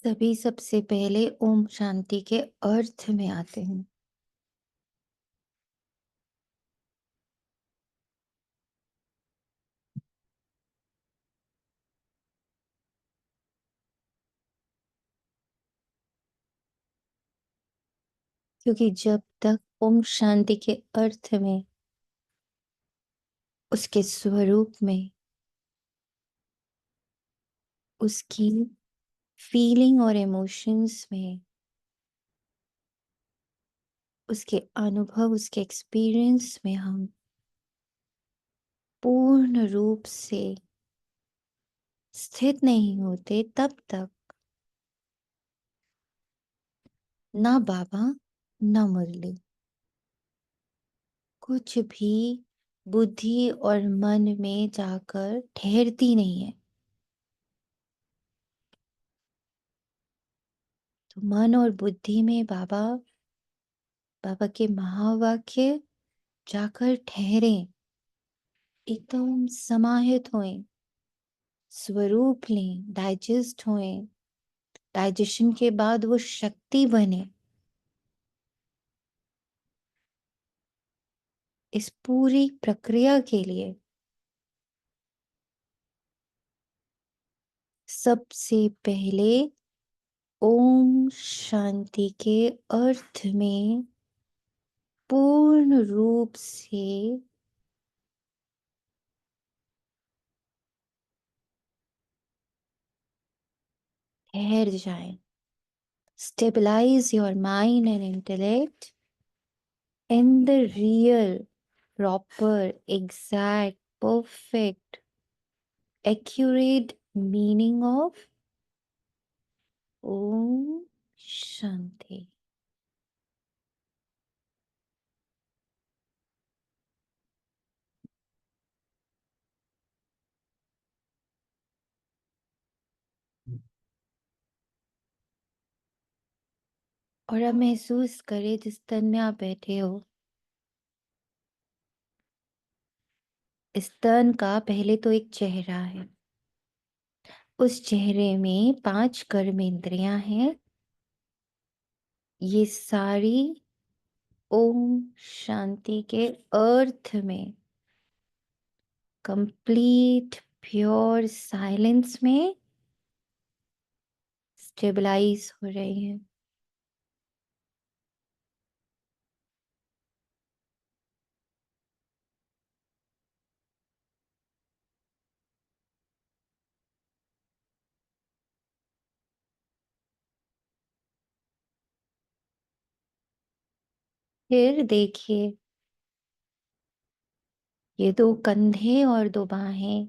सभी सबसे पहले ओम शांति के अर्थ में आते हैं। क्योंकि जब तक ओम शांति के अर्थ में, उसके स्वरूप में, उसकी फीलिंग और इमोशंस में, उसके अनुभव, उसके एक्सपीरियंस में हम पूर्ण रूप से स्थित नहीं होते, तब तक ना बाबा ना मुरली कुछ भी बुद्धि और मन में जाकर ठहरती नहीं है। तो मन और बुद्धि में बाबा बाबा के महावाक्य जाकर ठहरे, एकदम समाहित होएं, स्वरूप लें, डाइजेस्ट होएं। डाइजेशन के बाद वो शक्ति बने। इस पूरी प्रक्रिया के लिए सबसे पहले ओम शांति के अर्थ में पूर्ण रूप से ठहर जाएं। Stabilize your mind and intellect in the real, proper, exact, perfect, accurate meaning of Om Shanti. और अब महसूस करें जिस तन में आप बैठे हो, इस तन का पहले तो एक चेहरा है। उस चेहरे में 5 कर्मेंद्रियां हैं। ये सारी ओम शांति के अर्थ में कंप्लीट प्योर साइलेंस में स्टेबलाइज हो रही है। फिर देखिए, ये 2 कंधे और 2 बाहें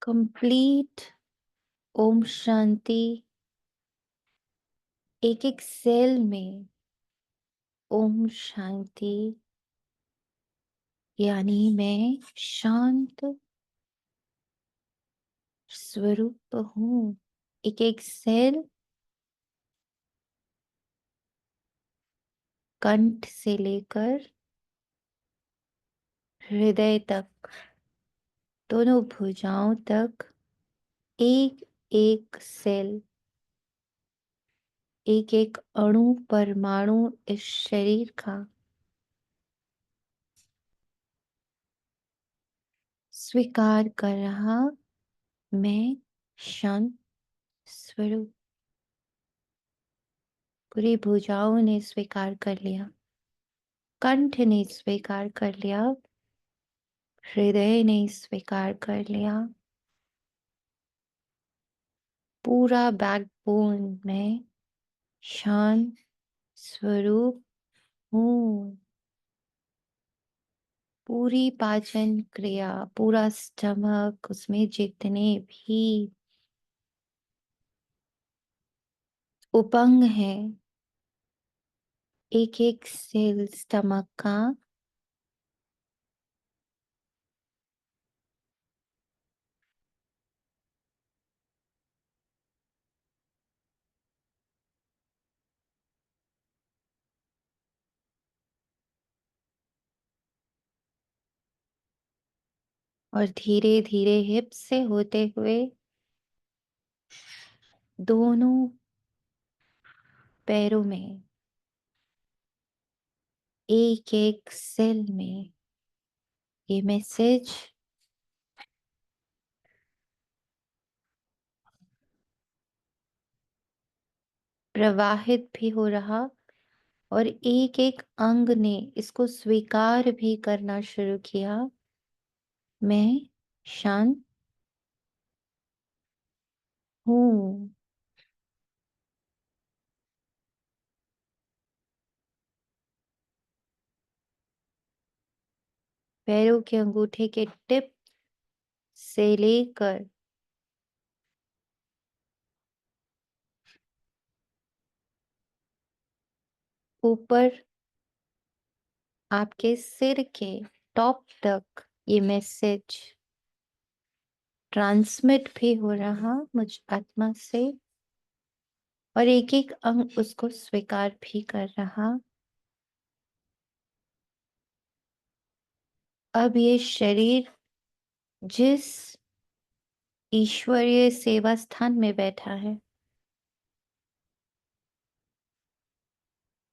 कंप्लीट ओम शांति, एक एक सेल में ओम शांति, यानी मैं शांत स्वरूप हूँ। एक एक सेल कंठ से लेकर हृदय तक, दोनों भुजाओं तक, एक एक सेल, एक एक अणु परमाणु इस शरीर का स्वीकार कर रहा, मैं शांत स्वरूप। पूरी भुजाओं ने स्वीकार कर लिया, कंठ ने स्वीकार कर लिया, हृदय ने स्वीकार कर लिया, पूरा बैकबोन में शांत स्वरूप हूँ। पूरी पाचन क्रिया, पूरा स्टमक, उसमें जितने भी उपंग हैं, एक एक सेल स्टमक का और धीरे धीरे हिप्स से होते हुए दोनों पैरों में, एक एक सेल में ये मैसेज प्रवाहित भी हो रहा और एक एक अंग ने इसको स्वीकार भी करना शुरू किया। मैं शांत हूँ। पैरों के अंगूठे के टिप से लेकर ऊपर आपके सिर के टॉप तक ये मैसेज ट्रांसमिट भी हो रहा मुझ आत्मा से और एक एक अंग उसको स्वीकार भी कर रहा। अब ये शरीर जिस ईश्वरीय सेवा स्थान में बैठा है,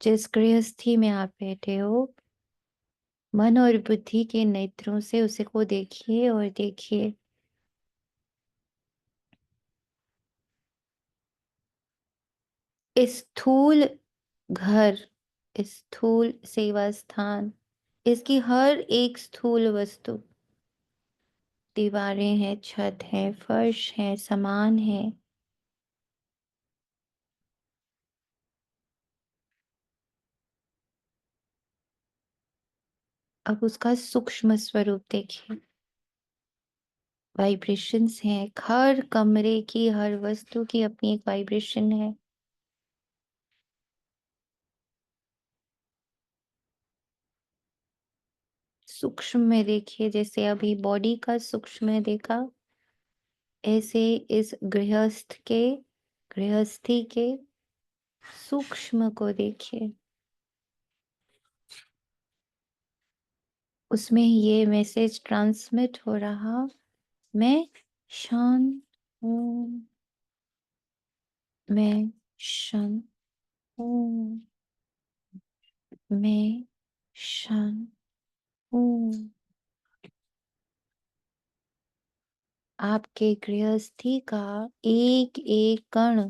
जिस गृहस्थी में आप बैठे हो, मन और बुद्धि के नेत्रों से उसे को देखिए और देखिए इस स्थूल घर, इस स्थूल सेवा स्थान, इसकी हर एक स्थूल वस्तु, दीवारें हैं, छत है, फर्श है, सामान है, अब उसका सूक्ष्म स्वरूप देखिए। वाइब्रेशंस हैं, हर कमरे की हर वस्तु की अपनी एक वाइब्रेशन है। सूक्ष्म में देखिए, जैसे अभी बॉडी का सूक्ष्म में देखा, ऐसे इस गृहस्थी के सूक्ष्म को देखिए। उसमें ये मैसेज ट्रांसमिट हो रहा, मैं शांत हूँ, मैं शांत हूँ, मैं शांत हूँ। आपके गृहस्थी का एक एक कण,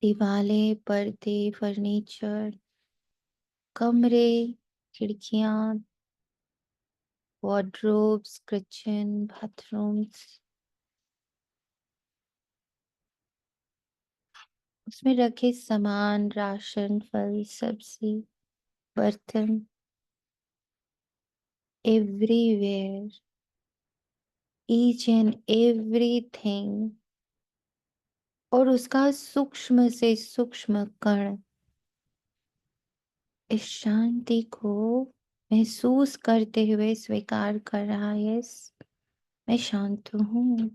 दीवारें, पर्दे, फर्नीचर, कमरे, खिड़कियां, वार्डरोब्स, किचन, बाथरूम्स, उसमें रखे सामान, राशन, फल, सब्जी, बर्तन, एवरीवेयर, ईच एंड एवरीथिंग, और उसका सूक्ष्म से सूक्ष्म कण इस शांति को महसूस करते हुए स्वीकार कर रहा है। यस, मैं शांत हूँ।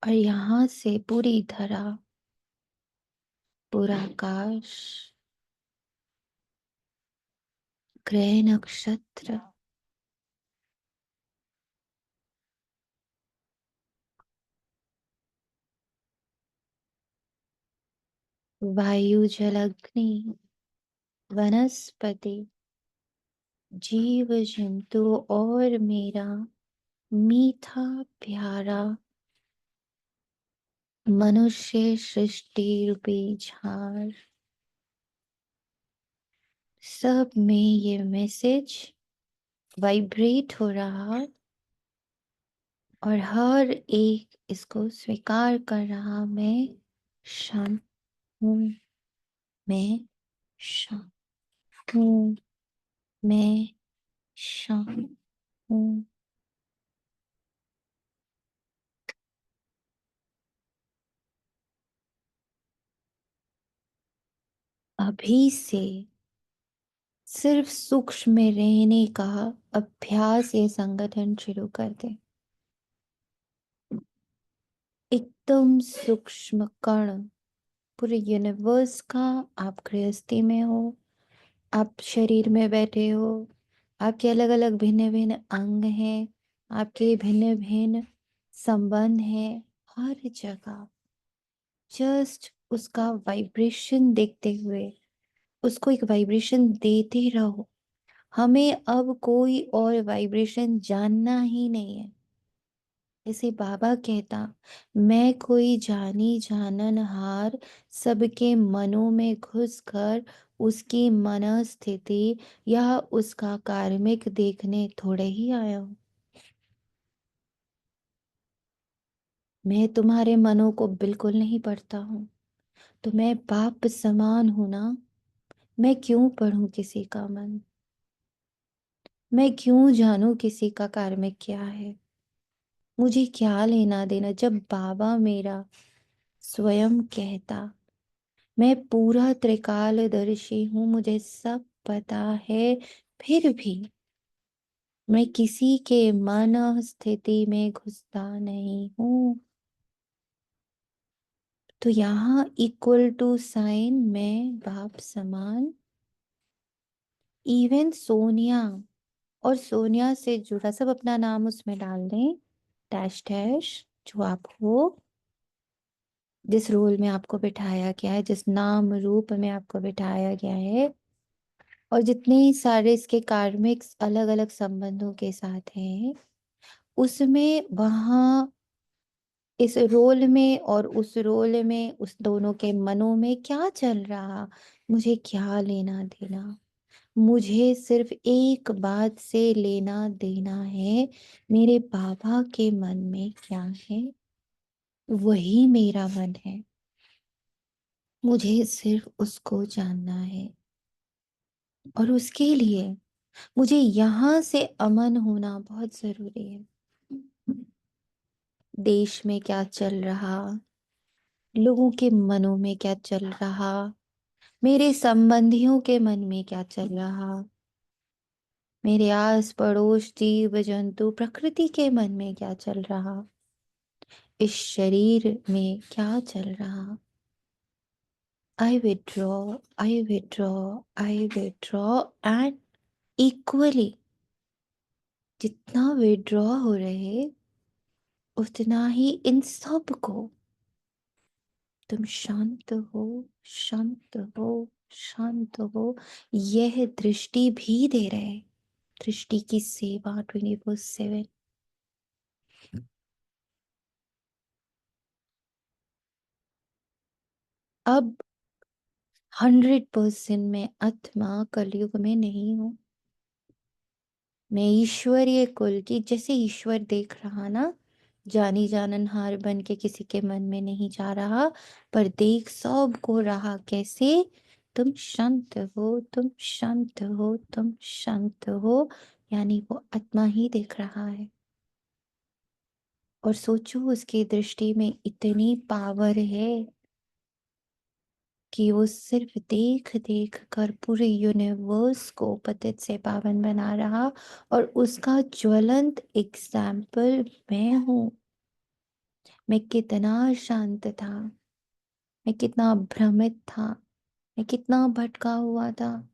और यहाँ से पूरी धरा, पूरा आकाश, ग्रह नक्षत्र, वायु, जल, अग्नि, वनस्पति, जीव जंतु और मेरा मीठा प्यारा मनुष्य सृष्टि रूपी झाड़, सब में ये मैसेज वाइब्रेट हो रहा और हर एक इसको स्वीकार कर रहा, मैं शांत हूँ, मैं शांत हूँ, मैं शांत हूँ। अभी से सिर्फ सूक्ष्म में रहने का अभ्यास ये संगठन शुरू कर दे। एकदम सूक्ष्म कण, पूरे यूनिवर्स का आप गृहस्थी में हो, आप शरीर में बैठे हो, आपके अलग अलग भिन्न भिन्न अंग हैं, आपके भिन्न भिन्न संबंध हैं। हर जगह जस्ट उसका वाइब्रेशन देखते हुए उसको एक वाइब्रेशन देते रहो। हमें अब कोई और वाइब्रेशन जानना ही नहीं है। जैसे बाबा कहता, मैं कोई जानी जानन हार, सबके मनों में घुसकर उसकी मनस्थिति या उसका कार्मिक देखने थोड़े ही आया हूं। मैं तुम्हारे मनों को बिल्कुल नहीं पढ़ता हूं। तो मैं बाप समान हूं ना। मैं क्यों पढ़ूं किसी का मन? मैं क्यों जानूं किसी का कार्मिक क्या है? मुझे क्या लेना देना जब बाबा मेरा स्वयं कहता, मैं पूरा त्रिकालदर्शी हूं, मुझे सब पता है, फिर भी मैं किसी के मन स्थिति में घुसता नहीं हूं। तो यहाँ इक्वल टू साइन में बाप समान। इवन सोनिया, और सोनिया से जुड़ा सब अपना नाम उसमें डाल दें, डैश डैश, जो आप हो, जिस रोल में आपको बिठाया गया है, जिस नाम रूप में आपको बिठाया गया है, और जितने सारे इसके कार्मिक अलग अलग संबंधों के साथ हैं, उसमें वहां इस रोल में और उस रोल में उस दोनों के मनों में क्या चल रहा, मुझे क्या लेना देना। मुझे सिर्फ एक बात से लेना देना है, मेरे बाबा के मन में क्या है, वही मेरा मन है। मुझे सिर्फ उसको जानना है। और उसके लिए मुझे यहाँ से अमन होना बहुत जरूरी है। देश में क्या चल रहा, लोगों के मनों में क्या चल रहा, मेरे संबंधियों के मन में क्या चल रहा, मेरे आस पड़ोस जीव जंतु प्रकृति के मन में क्या चल रहा, इस शरीर में क्या चल रहा। आई withdraw, I withdraw, I withdraw, and equally जितना विड्रॉ हो रहे उतना ही इन सब को तुम शांत हो, शांत हो, शांत हो, यह दृष्टि भी दे रहे। दृष्टि की सेवा 24/7। अब 100% मैं आत्मा कलयुग में नहीं हूं। मैं ईश्वरीय कुल की, जैसे ईश्वर देख रहा ना, जानी जाननहार बन के किसी के मन में नहीं जा रहा, पर देख सब को रहा कैसे, तुम शांत हो, तुम शांत हो, तुम शांत हो, यानी वो आत्मा ही देख रहा है। और सोचो उसकी दृष्टि में इतनी पावर है कि वो सिर्फ देख देख कर पूरे यूनिवर्स को पतित से पावन बना रहा। और उसका ज्वलंत एग्जाम्पल मैं हूं। मैं कितना शांत था, मैं कितना भ्रमित था, मैं कितना भटका हुआ था।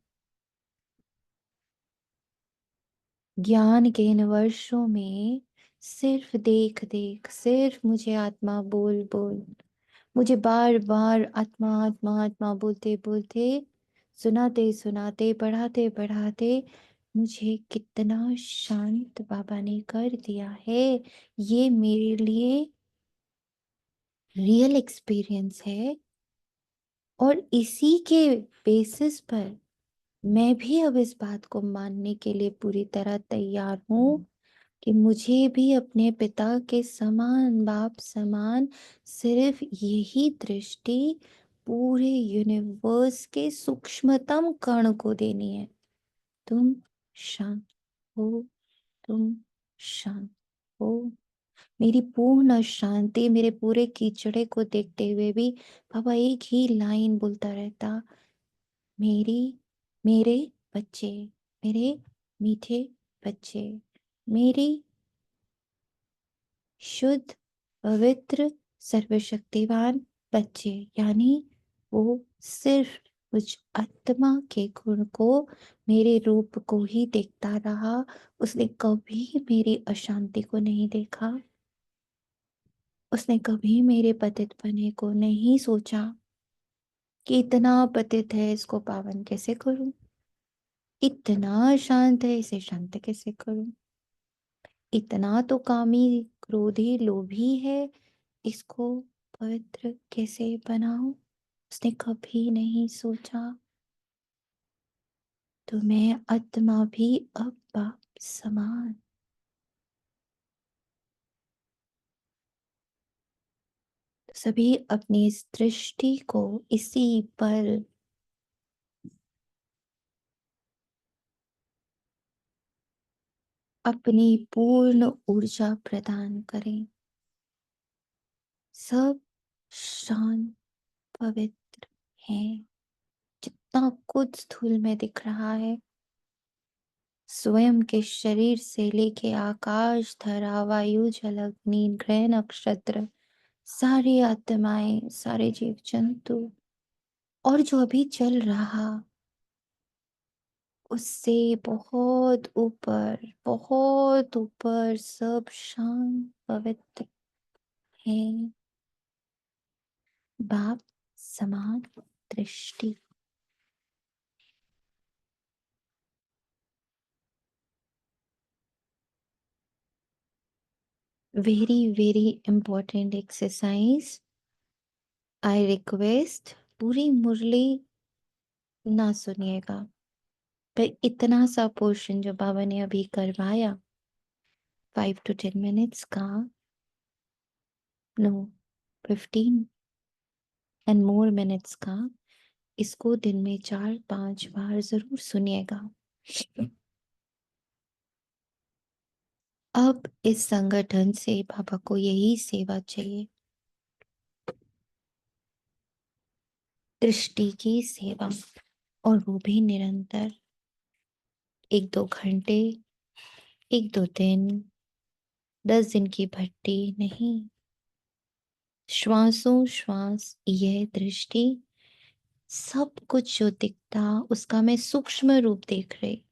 ज्ञान के इन वर्षों में सिर्फ देख देख, सिर्फ मुझे आत्मा बोल बोल, मुझे बार बार आत्मा आत्मा आत्मा बोलते बोलते, सुनाते सुनाते, पढ़ाते पढ़ाते, मुझे कितना शांत बाबा ने कर दिया है। ये मेरे लिए रियल एक्सपीरियंस है। और इसी के बेसिस पर मैं भी अब इस बात को मानने के लिए पूरी तरह तैयार हूं कि मुझे भी अपने पिता के समान, बाप समान, सिर्फ यही दृष्टि पूरे यूनिवर्स के सूक्ष्मतम कण को देनी है। तुम शांत हो, तुम शांत हो। मेरी पूर्ण शांति, मेरे पूरे कीचड़े को देखते हुए भी बाबा एक ही लाइन बोलता रहता, मेरी, मेरे बच्चे, मेरे मीठे बच्चे, मेरी शुद्ध पवित्र सर्वशक्तिवान बच्चे। यानी वो सिर्फ उस आत्मा के गुण को, मेरे रूप को ही देखता रहा। उसने कभी मेरी अशांति को नहीं देखा। उसने कभी मेरे पतित पने को नहीं सोचा कि इतना पतित है, इसको पावन कैसे करूं, इतना शांत है, इसे शांत कैसे करूं, इतना तो कामी, क्रोधी, लोभी है, इसको पवित्र कैसे बनाऊं। उसने कभी नहीं सोचा। तो मैं आत्मा भी अब बाप समान। सभी अपनी इस दृष्टि को इसी पर अपनी पूर्ण ऊर्जा प्रदान करें। सब शांत पवित्र हैं। जितना कुछ स्थूल में दिख रहा है, स्वयं के शरीर से लेके आकाश, धरा, वायु, जल, अग्नि, ग्रह, नक्षत्र, सारी आत्माएं, सारे जीव जंतु, और जो अभी चल रहा, उससे बहुत ऊपर सब शांत पवित्र है। बाप समान दृष्टि। Very very important exercise. I request, पूरी मुरली ना सुनिएगा, पर इतना सा पोर्शन जो बाबा ने अभी करवाया, 5 to 10 minutes का, नो 15 and more minutes का, इसको दिन में 4-5 बार जरूर सुनिएगा। अब इस संगठन से बाबा को यही सेवा चाहिए, दृष्टि की सेवा, और वो भी निरंतर। 1-2 घंटे, 1-2 दिन, 10 दिन की भट्टी नहीं। श्वासों श्वास यह दृष्टि, सब कुछ जो दिखता उसका मैं सूक्ष्म रूप देख रही,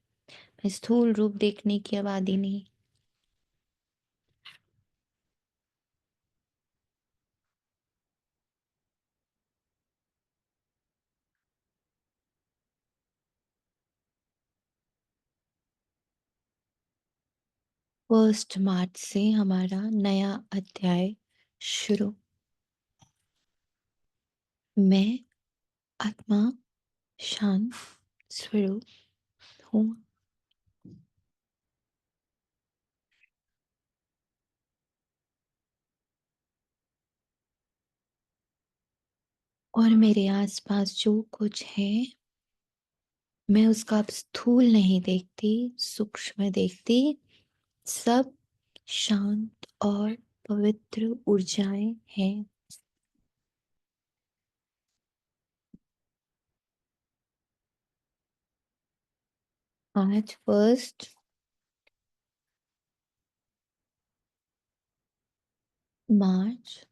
मैं स्थूल रूप देखने की आबादी नहीं। फर्स्ट 1 मार्च से हमारा नया अध्याय शुरू। मैं आत्मा शांत स्वरूप हूँ, और मेरे आसपास जो कुछ है, मैं उसका अब स्थूल नहीं देखती, सूक्ष्म देखती। सब शांत और पवित्र ऊर्जाएं हैं। आज 1 मार्च।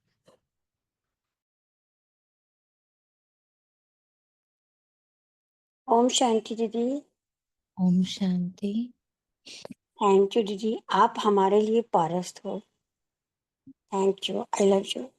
ओम शांति दीदी। ओम शांति। थैंक यू दीदी, आप हमारे लिए पारस हो। Thank you, I love you.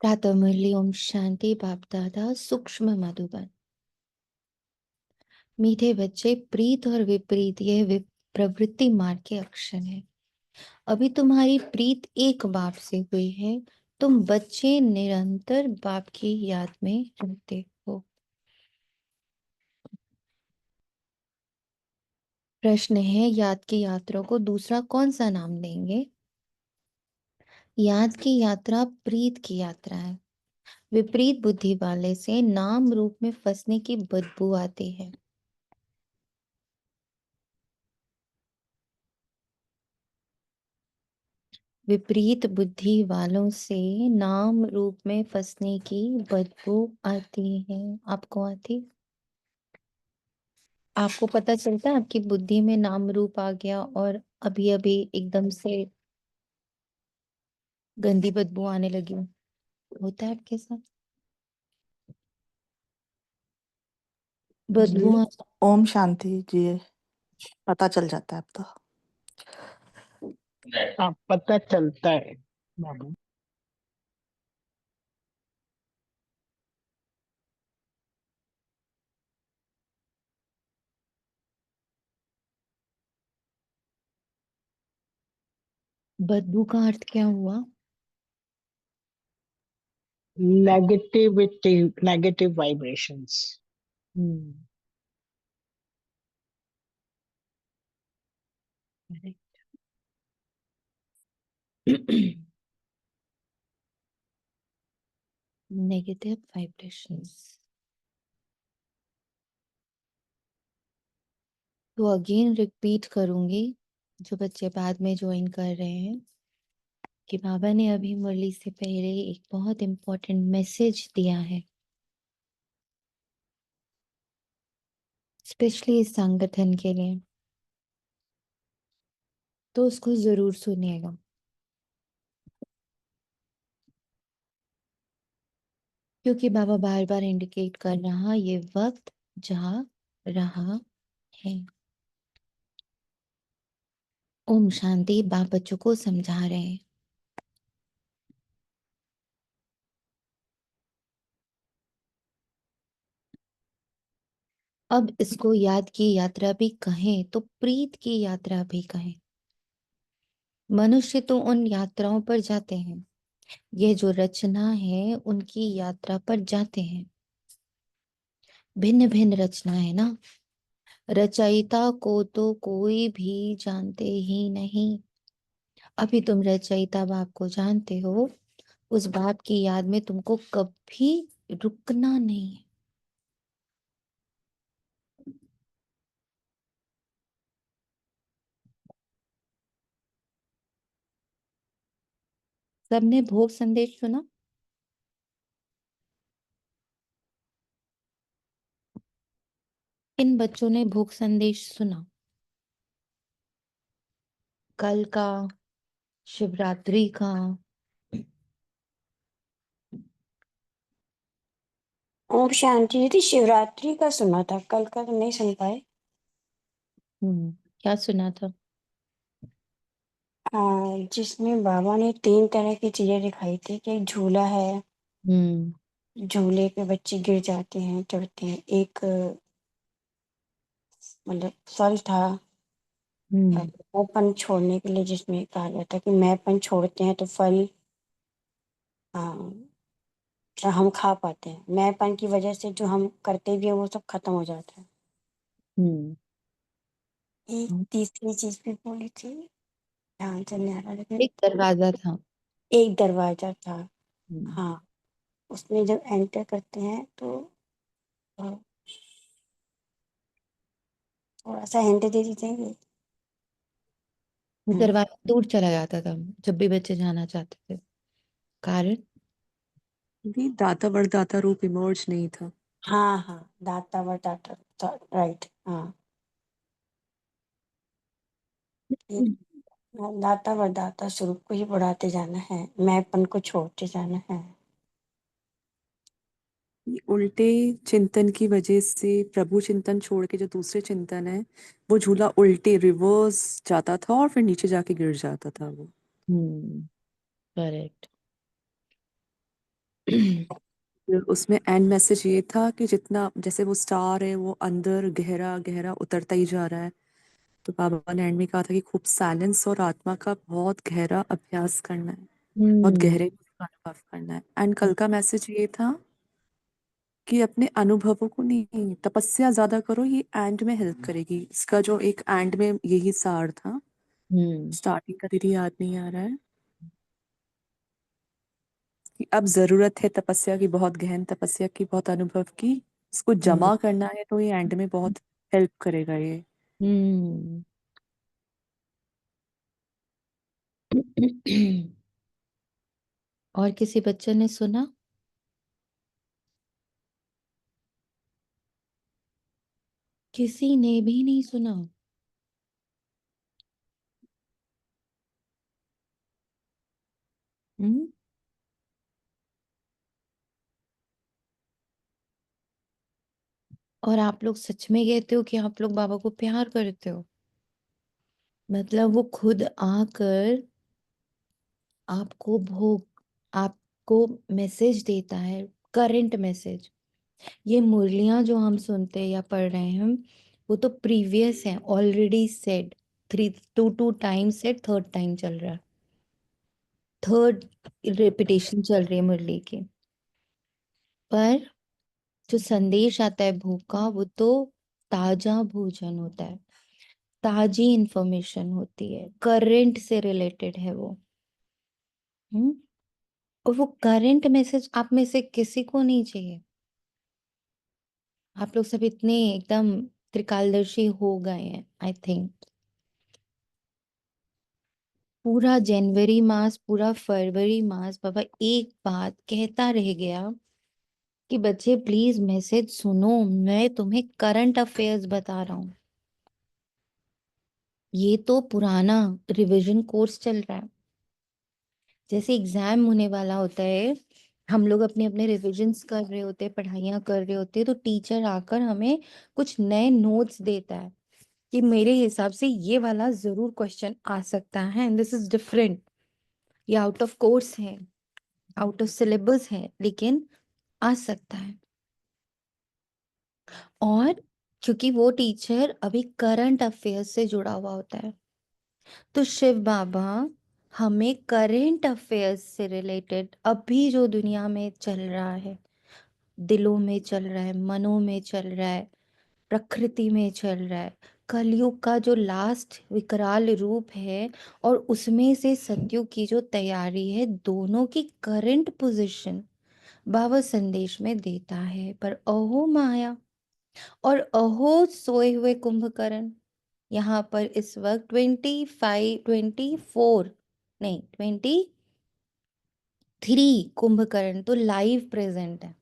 प्रातः मुरली ओम शांति। बाप दादा सूक्ष्म मधुबन। मीठे बच्चे, प्रीत और विपरीत यह प्रवृत्ति मार्ग के अक्षर है। अभी तुम्हारी प्रीत एक बाप से हुई है, तुम बच्चे निरंतर बाप की याद में रहते हो। प्रश्न है, याद की यात्रा को दूसरा कौन सा नाम देंगे? याद की यात्रा प्रीत की यात्रा है। विपरीत बुद्धि वाले से नाम रूप में फंसने की बदबू आती है। विपरीत बुद्धि वालों से नाम रूप में फंसने की बदबू आती है। आपको आती? आपको पता चलता है आपकी बुद्धि में नाम रूप आ गया और अभी अभी एकदम से गंदी बदबू आने लगी? होता है आपके साथ जी। बदबू? ओम शांति जी। पता चल जाता है अब तो। हाँ, पता चलता है बाबू। बदबू का अर्थ क्या हुआ? Negativity, negative vibrations. Hmm. Negative vibrations. तो अगेन रिपीट करूंगी, जो बच्चे बाद में ज्वाइन कर रहे हैं, कि बाबा ने अभी मुरली से पहले एक बहुत इम्पोर्टेंट मैसेज दिया है, स्पेशली इस संगठन के लिए। तो उसको जरूर सुनिएगा, क्योंकि बाबा बार बार इंडिकेट कर रहा ये वक्त जा रहा है। ओम शांति। बाप बच्चों को समझा रहे हैं। अब इसको याद की यात्रा भी कहें तो प्रीत की यात्रा भी कहें। मनुष्य तो उन यात्राओं पर जाते हैं, ये जो रचना है उनकी यात्रा पर जाते हैं। भिन्न भिन्न रचना है ना। रचयिता को तो कोई भी जानते ही नहीं। अभी तुम रचयिता बाप को जानते हो, उस बाप की याद में तुमको कभी रुकना नहीं है। सबने भोग संदेश सुना? इन बच्चों ने भोग संदेश सुना? कल का, शिवरात्रि का? ओम शांति दीदी, शिवरात्रि का सुना था, कल का तो नहीं सुन पाए। क्या सुना था? जिसमें बाबा ने 3 तरह की चीजें दिखाई थी कि एक झूला है, हम्म। झूले पे बच्चे गिर जाते हैं, चढ़ते हैं। एक मतलब फल था, हम्म। मैंपन छोड़ने के लिए, जिसमें कहा जाता है कि मैंपन छोड़ते हैं तो फल हम खा पाते हैं। मैंपन की वजह से जो हम करते भी हैं वो सब खत्म हो जाता है। हम्म। एक तीसरी चीज भी बोली थी, ध्यान से नहीं आ रहा, लेकिन एक दरवाजा था। एक दरवाजा था। हम्म। हाँ, उसमें जब एंटर करते हैं तो अ, थोड़ा सा हिंट दे दीजिए। दरवाजा दूर चला जाता था जब भी बच्चे जाना चाहते थे। कारण? भी दाता वरदाता रूप इमर्ज नहीं था। हाँ हाँ, दाता वरदाता, राइट। हाँ, एक दाता वरदाता स्वरूप को ही बढ़ाते जाना है, मैंपन को छोड़ते जाना है। ये उल्टे चिंतन की वजह से प्रभु चिंतन छोड़ के जो दूसरे चिंतन है, वो झूला उल्टे रिवर्स जाता था और फिर नीचे जाके गिर जाता था वो। करेक्ट। फिर उसमें एंड मैसेज ये था कि जितना जैसे वो स्टार है वो अंदर गहरा गहरा उतरता ही जा रहा है, तो बाबा ने एंड में कहा था कि खूब साइलेंस और आत्मा का बहुत गहरा अभ्यास करना है, बहुत हम्म। गहरे में उसका अनुभव करना है। एंड कल का मैसेज ये था कि अपने अनुभवों को नहीं, तपस्या ज्यादा करो, ये एंड में हेल्प करेगी। इसका जो एक एंड में यही सार था, स्टार्टिंग का दीदी याद नहीं आ रहा है, कि अब जरूरत है तपस्या की, बहुत गहन तपस्या की, बहुत अनुभव की, इसको जमा करना है, तो ये एंड में बहुत हेल्प करेगा ये। हम्म। और किसी बच्चे ने सुना? किसी ने भी नहीं सुना? हम्म। और आप लोग सच में कहते हो कि आप लोग बाबा को प्यार करते हो? मतलब वो खुद आकर आपको आपको मैसेज देता है, करंट मैसेज। ये मुरलियां जो हम सुनते हैं या पढ़ रहे हैं हम, वो तो प्रीवियस है, already said, 2 times said, third time चल रहा है, थर्ड रिपीटेशन चल रही है मुरली की। पर जो संदेश आता है भोग का, वो तो ताजा भोजन होता है, ताजी इंफॉर्मेशन होती है, करंट से रिलेटेड है वो। हम्म। और वो करंट मैसेज आप में से किसी को नहीं चाहिए। आप लोग सब इतने एकदम त्रिकालदर्शी हो गए हैं, आई थिंक। पूरा जनवरी मास, पूरा फरवरी मास बाबा एक बात कहता रह गया कि बच्चे प्लीज मैसेज सुनो, मैं तुम्हें करंट अफेयर्स बता रहा हूँ। ये तो पुराना रिवीजन कोर्स चल रहा है। जैसे एग्जाम होने वाला होता है, हम लोग अपने अपने रिविजन्स कर रहे होते हैं, पढ़ाइयाँ कर रहे होते हैं, तो टीचर आकर हमें कुछ नए नोट्स देता है कि मेरे हिसाब से ये वाला जरूर क्वेश्चन आ सकता है, एंड दिस इज डिफरेंट, ये आउट ऑफ कोर्स है, आउट ऑफ सिलेबस है, लेकिन आ सकता है। और क्योंकि वो टीचर अभी करंट अफेयर्स से जुड़ा हुआ होता है, तो शिव बाबा हमें करंट अफेयर्स से रिलेटेड अभी जो दुनिया में चल रहा है, दिलों में चल रहा है, मनों में चल रहा है, प्रकृति में चल रहा है, कलयुग का जो लास्ट विकराल रूप है, और उसमें से सतयुग की जो तैयारी है, दोनों की करंट पोजीशन बाबा संदेश में देता है। पर अहो माया और अहो सोए हुए कुंभकर्ण, यहाँ पर इस वक्त 24 नहीं 23 कुंभकर्ण तो लाइव प्रेजेंट है,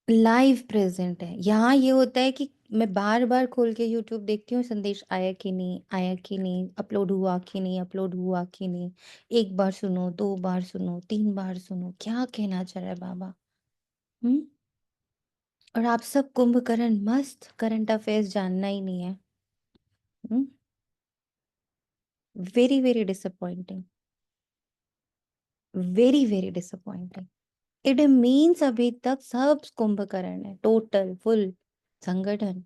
लाइव प्रेजेंट है। यहाँ ये होता है कि मैं बार बार खोल के यूट्यूब देखती हूँ, संदेश आया कि नहीं, आया कि नहीं, अपलोड हुआ कि नहीं, अपलोड हुआ कि नहीं। एक बार सुनो, 2 बार सुनो, 3 बार सुनो, क्या कहना चाह रहा है बाबा। हम्म। और आप सब कुंभकर्ण मस्त, करंट अफेयर्स जानना ही नहीं है। Hmm. Very very disappointing, very very disappointing. It means अभी तक सब कुंभकर्ण है, टोटल फुल संगठन।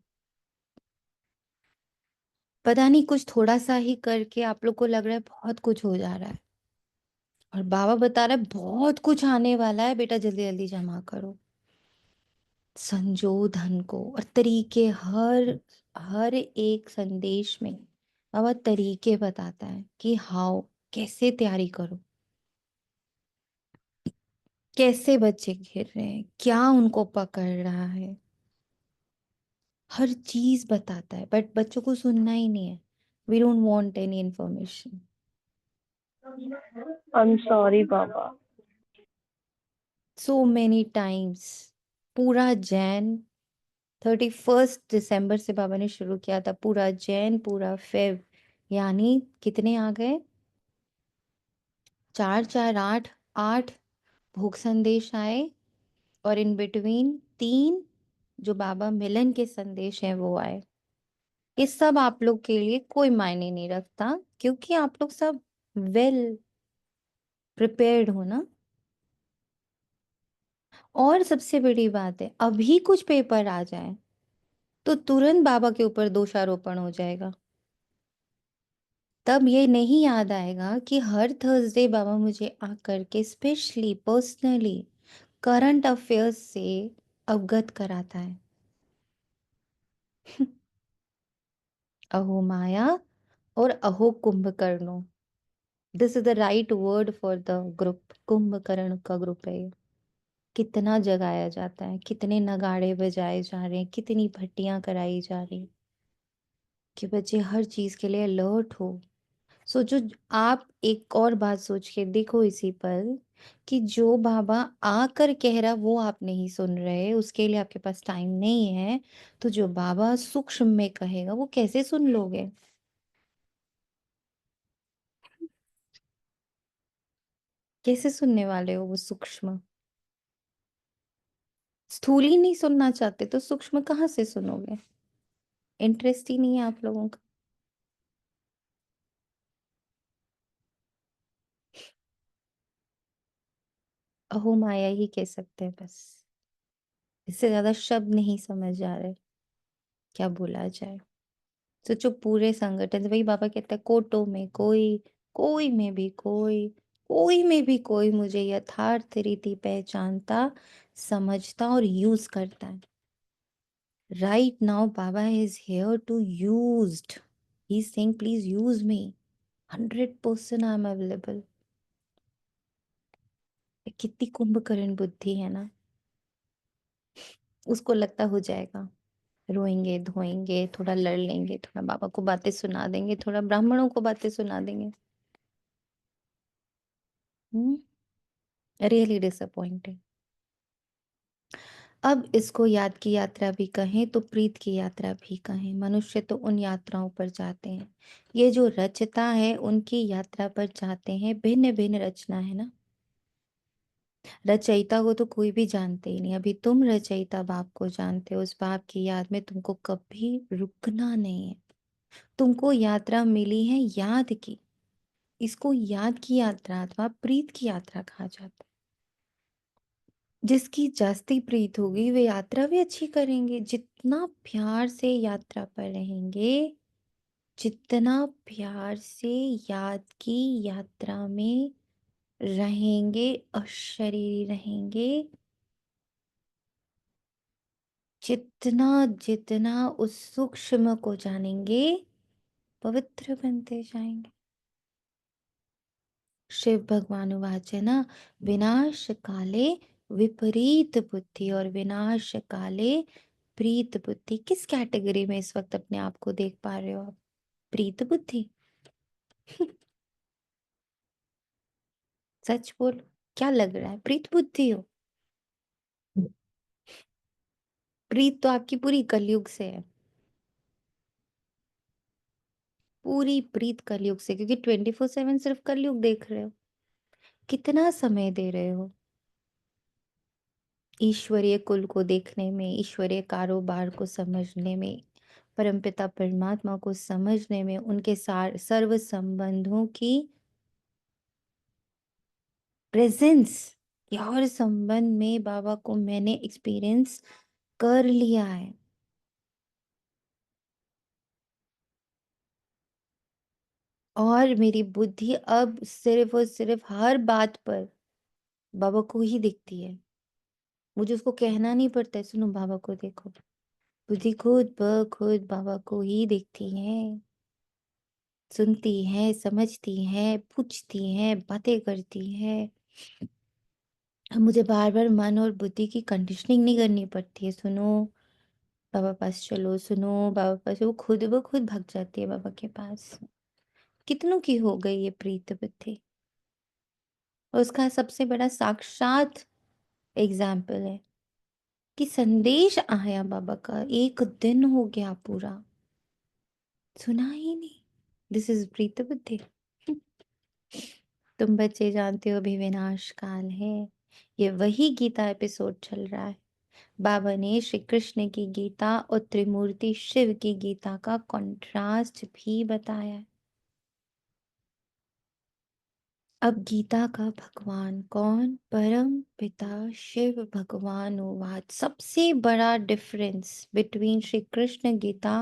पता नहीं कुछ थोड़ा सा ही करके आप लोग को लग रहा है बहुत कुछ हो जा रहा है, और बाबा बता रहा है बहुत कुछ आने वाला है, बेटा जल्दी जल्दी जमा करो। संजो धन को, और तरीके, हर हर एक संदेश में बाबा तरीके बताता है कि हाउ, कैसे तैयारी करो, कैसे बच्चे गिर रहे हैं, क्या उनको पकड़ रहा है, हर चीज बताता है। बट बच्चों को सुनना ही नहीं है। We don't want any information. I'm sorry, Baba. So many times. पूरा जैन, 31 दिसंबर से बाबा ने शुरू किया था, पूरा जैन, पूरा फेब, यानी कितने आ गए, 4 4 8, 8 भोग संदेश आए, और इन बिटवीन 3 जो बाबा मिलन के संदेश हैं वो आए। ये सब आप लोग के लिए कोई मायने नहीं रखता, क्योंकि आप लोग सब वेल प्रिपेयर्ड हो ना। और सबसे बड़ी बात है, अभी कुछ पेपर आ जाए तो तुरंत बाबा के ऊपर दोषारोपण हो जाएगा। तब ये नहीं याद आएगा कि हर थर्सडे बाबा मुझे आकर के स्पेशली पर्सनली करंट अफेयर्स से अवगत कराता है। अहो माया और अहो कुंभकर्णो, this is the right word for the group. Kumbhakarna का ग्रुप है ये। कितना जगाया जाता है, कितने नगाड़े बजाए जा रहे हैं, कितनी भट्टियां कराई जा रही हैं कि बच्चे हर चीज के लिए अलर्ट हो। सोचो, आप एक और बात सोच के देखो इसी पर, कि जो बाबा आकर कह रहा वो आप नहीं सुन रहे, उसके लिए आपके पास टाइम नहीं है, तो जो बाबा सूक्ष्म में कहेगा वो कैसे सुन लोगे? कैसे सुनने वाले हो वो सूक्ष्म? स्थूल ही नहीं सुनना चाहते तो सूक्ष्म कहाँ से सुनोगे? इंटरेस्ट ही नहीं है आप लोगों का। अहो माया ही कह सकते हैं बस, इससे ज्यादा शब्द नहीं समझ आ रहे क्या बोला जाए। सोचो, पूरे संगठन से, वही बाबा कहता है, कोटो में कोई, कोई में भी कोई, कोई में भी कोई मुझे यथार्थ रीति पहचानता, समझता और यूज करता है। Right now Baba is here to used, he is saying please use me, 100% I am available. कितनी कुंभकर्ण बुद्धि है ना। उसको लगता हो जाएगा, रोएंगे धोएंगे, थोड़ा लड़ लेंगे, थोड़ा बाबा को बातें सुना देंगे, थोड़ा ब्राह्मणों को बातें सुना देंगे। Really disappointed. अब इसको याद की यात्रा भी कहें तो प्रीत की यात्रा भी कहें। मनुष्य तो उन यात्राओं पर जाते हैं, ये जो रचता है उनकी यात्रा पर जाते हैं। भिन्न भिन्न रचना है ना, रचयिता को तो कोई भी जानते ही नहीं। अभी तुम रचयिता बाप को जानते हो, उस बाप की याद में तुमको कभी रुकना नहीं है। तुमको यात्रा मिली है याद की, इसको याद की यात्रा अथवा प्रीत की यात्रा कहा जाता है। जिसकी जास्ती प्रीत होगी वे यात्रा भी अच्छी करेंगे। जितना प्यार से यात्रा पर रहेंगे, जितना प्यार से याद की यात्रा में रहेंगे, अशरीरी रहेंगे, जितना जितना उस सूक्ष्म को जानेंगे, पवित्र बनते जाएंगे। शिव भगवान वाच है ना, विनाश काले विपरीत बुद्धि और विनाश काले प्रीत बुद्धि। किस कैटेगरी में इस वक्त अपने आप को देख पा रहे हो आप? प्रीत बुद्धि? सच बोलो, क्या लग रहा है? प्रीत बुद्धि हो? प्रीत तो आपकी पूरी कलयुग से है, पूरी प्रीत कलयुग से, क्योंकि 24/7 सिर्फ कलयुग देख रहे हो। कितना समय दे रहे हो ईश्वरीय कुल को देखने में, ईश्वरीय कारोबार को समझने में, परमपिता परमात्मा को समझने में, उनके सार सर्व संबंधों की प्रेजेंस कि हर संबंध में बाबा को मैंने एक्सपीरियंस कर लिया है। और मेरी बुद्धि अब सिर्फ और सिर्फ हर बात पर बाबा को ही दिखती है। मुझे उसको कहना नहीं पड़ता है, सुनो बाबा को देखो। बुद्धि खुद ब खुद बाबा को ही देखती है, सुनती है, समझती है, पूछती है, बातें करती है। अब मुझे बार बार मन और बुद्धि की कंडीशनिंग नहीं करनी पड़ती है। सुनो बाबा पास चलो, सुनो बाबा पास, वो खुद ब खुद भाग जाती है बाबा के पास। कितनों की हो गई ये प्रीत बुद्धि। और उसका सबसे बड़ा साक्षात एग्जाम्पल है कि संदेश आया बाबा का, 1 दिन हो गया पूरा, सुना ही नहीं। दिस इज प्रीत बुद्धि। तुम बच्चे जानते हो अभी विनाश काल है। ये वही गीता एपिसोड चल रहा है। बाबा ने श्री कृष्ण की गीता और त्रिमूर्ति शिव की गीता का कंट्रास्ट भी बताया है। अब गीता का भगवान कौन? परम पिता शिव भगवान उवाच। सबसे बड़ा डिफरेंस बिटवीन श्री कृष्ण गीता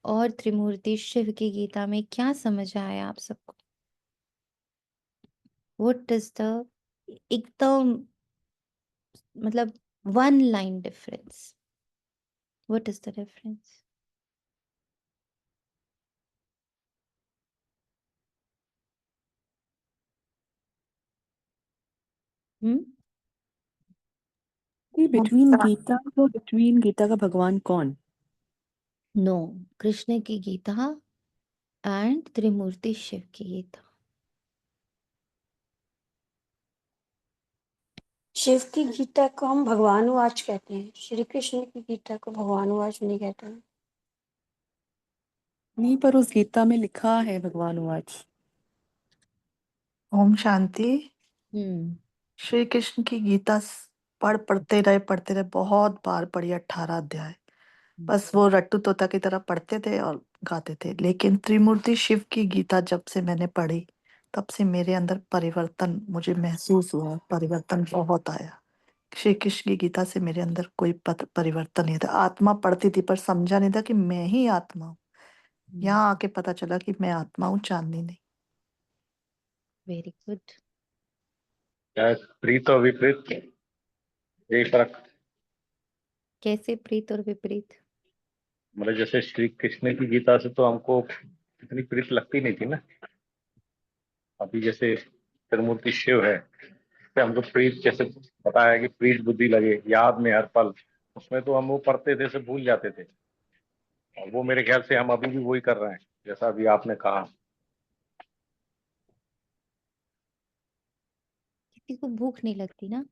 और त्रिमूर्ति शिव की गीता में क्या समझ आया आप सबको? व्हाट इज द एकदम मतलब one line difference. What is the difference? Hmm? Between Gita का भगवान कौन? No, कृष्ण की गीता and त्रिमूर्ति शिव की गीता. शिव की गीता को हम भगवानुवाच कहते हैं, श्री कृष्ण की गीता को भगवानुवाच नहीं कहते हैं। नहीं, पर उस गीता में लिखा है भगवान वाच। ओम शांति। हम्म श्री कृष्ण की गीता पढ़ते रहे बहुत बार पढ़ी 18 अध्याय। बस वो रट्टू तोता की तरह पढ़ते थे और गाते थे। लेकिन त्रिमूर्ति शिव की गीता जब से मैंने पढ़ी तब से मेरे अंदर परिवर्तन मुझे महसूस हुआ, परिवर्तन बहुत आया। श्री कृष्ण की गीता से मेरे अंदर कोई परिवर्तन नहीं था। आत्मा पढ़ती थी पर समझा नहीं था कि मैं ही आत्मा हूँ। यहाँ आके पता चला कि मैं आत्मा हूँ, चांदनी नहीं। Very good. क्या प्रीत और विपरीत यही फर्क? कैसे प्रीत और विपरीत? मतलब जैसे श्री कृष्ण की गीता से तो हमको इतनी प्रीत लगती नहीं थी ना। अभी जैसे त्रिमूर्ति शिव है, इससे हमको प्रीत जैसे बताया कि प्रीत बुद्धि लगे याद में हर पल। उसमें तो हम वो पढ़ते थे से भूल जाते थे, और वो मेरे ख्याल से हम अभी भी वही कर रहे हैं जैसा अभी आपने कहा। किसी को भूख नहीं लगती ना,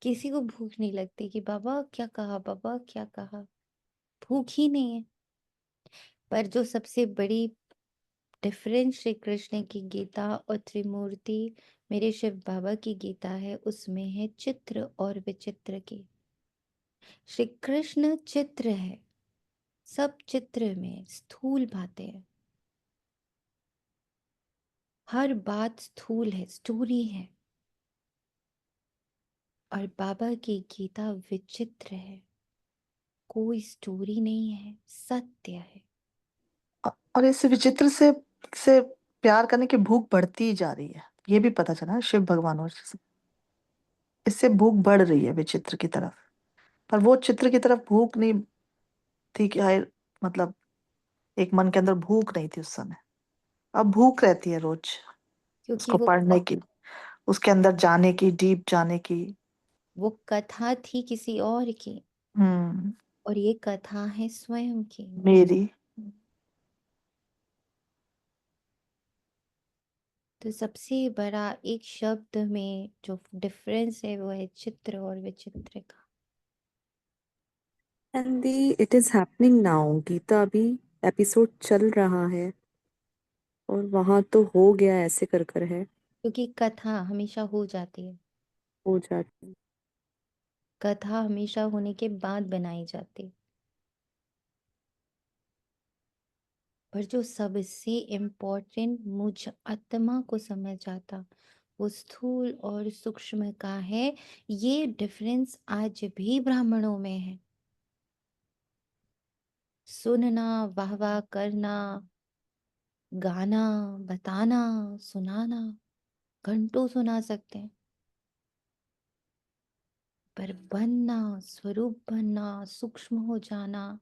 किसी को भूख नहीं लगती कि बाबा क्या कहा, बाबा क्या कहा, भूख ही नहीं है. पर जो सबसे बड़ी डिफरेंस श्री कृष्ण की गीता और त्रिमूर्ति मेरे शिव बाबा की गीता है, उसमें है चित्र और विचित्र की. श्री कृष्ण चित्र है, सब चित्र में स्थूल बातें हैं, हर बात स्थूल है, स्टोरी है. और बाबा की गीता विचित्र है, कोई स्टोरी नहीं है, सत्य है. और इस विचित्र से प्यार करने की भूख बढ़ती ही जा रही है, ये भी पता चला शिव भगवान और से। इससे भूख बढ़ रही है विचित्र की तरफ। पर वो चित्र की तरफ भूख नहीं थी कि हाय, मतलब एक मन के अंदर भूख नहीं थी उस समय। अब भूख रहती है रोज क्योंकि उसको पढ़ने की, उसके अंदर जाने की, डीप जाने की। वो कथा थी किसी और की, हम्म। और ये कथा है स्वयं की. मेरी। तो सबसे बड़ा एक शब्द में जो डिफरेंस है वो है चित्र और विचित्र का. And it is happening now. Gita अभी एपिसोड चल रहा है और वहां तो हो गया, ऐसे कर कर है, क्योंकि कथा हमेशा हो जाती है, हो जाती। कथा हमेशा होने के बाद बनाई जाती है. पर जो सबसे इम्पोर्टेंट मुझ आत्मा को समझ आता वो स्थूल और सूक्ष्म का है. ये डिफरेंस आज भी ब्राह्मणों में है. सुनना, वाह वाह करना, गाना, बताना, सुनाना, घंटों सुना सकते हैं. पर बनना, स्वरूप बनना, सूक्ष्म हो जाना,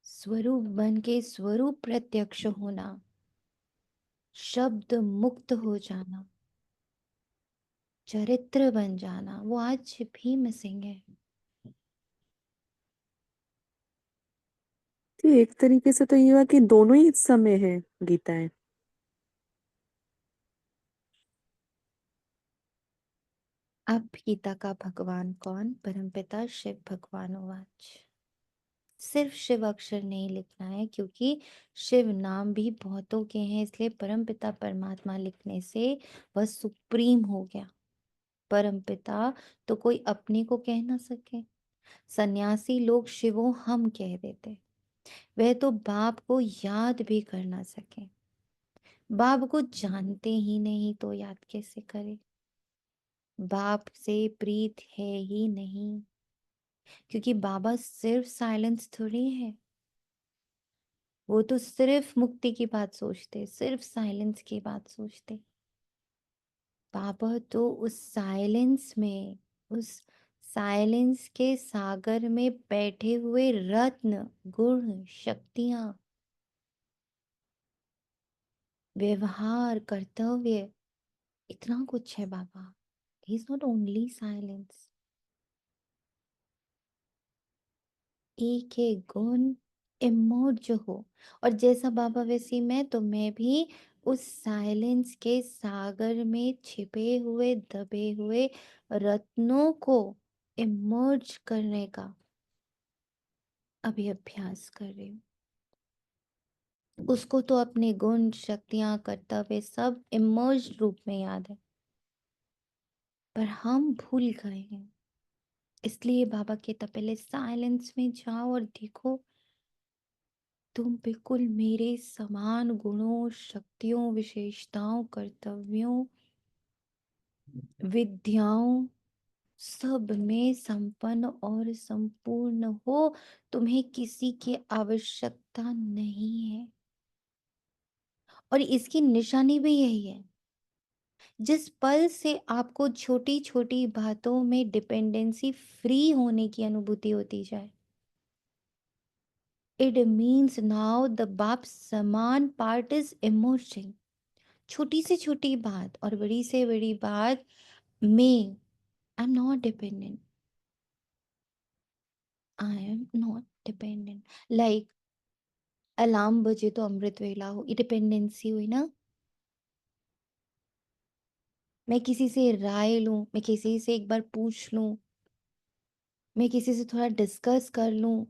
स्वरूप बन के स्वरूप प्रत्यक्ष होना, शब्द मुक्त हो जाना, चरित्र बन जाना, वो आज भी मिसिंग है. तो एक तरीके से तो ये हुआ कि दोनों ही इस समय है गीताएं। अब गीता का भगवान कौन? परमपिता शिव भगवान उवाच. सिर्फ शिव अक्षर नहीं लिखना है, क्योंकि शिव नाम भी बहुतों के हैं, इसलिए परमपिता परमात्मा लिखने से वह सुप्रीम हो गया. परमपिता तो कोई अपने को कह ना सके. सन्यासी लोग शिवो हम कह देते, वह तो बाप को याद भी कर ना सके. बाप को जानते ही नहीं तो याद कैसे करे? बाप से प्रीत है ही नहीं, क्योंकि बाबा सिर्फ साइलेंस थोड़ी है. वो तो सिर्फ मुक्ति की बात सोचते, सिर्फ साइलेंस की बात सोचते. बाबा तो उस साइलेंस के सागर में बैठे हुए रत्न, गुण, शक्तियां, व्यवहार, कर्तव्य, इतना कुछ है Baba. He is not only silence. एक एक गुण इमर्ज हो, और जैसा बाबा वैसी मैं, तो मैं भी उस साइलेंस के सागर में छिपे हुए दबे हुए रत्नों को इमर्ज करने का अभी अभ्यास कर रही हूँ। उसको तो अपने गुण, शक्तियां, कर्तव्य सब इमर्ज रूप में याद है, पर हम भूल गए हैं। इसलिए बाबा कहता पहले साइलेंस में जाओ और देखो तुम बिल्कुल मेरे समान गुणों, शक्तियों, विशेषताओं, कर्तव्यों, विद्याओं सब में संपन्न और संपूर्ण हो। तुम्हें किसी की आवश्यकता नहीं है। और इसकी निशानी भी यही है, जिस पल से आपको छोटी छोटी बातों में डिपेंडेंसी फ्री होने की अनुभूति होती जाए, इट मीन्स नाउ द बाप समान पार्ट इज इमर्जिंग। छोटी से छोटी बात और बड़ी से बड़ी बात में आई am not dependent. I am not dependent. Like alarm बजे तो अमृत वेला हो, ये डिपेंडेंसी हुई ना। मैं किसी से राय लूं, मैं किसी से एक बार पूछ लूं, मैं किसी से थोड़ा डिस्कस कर लूं,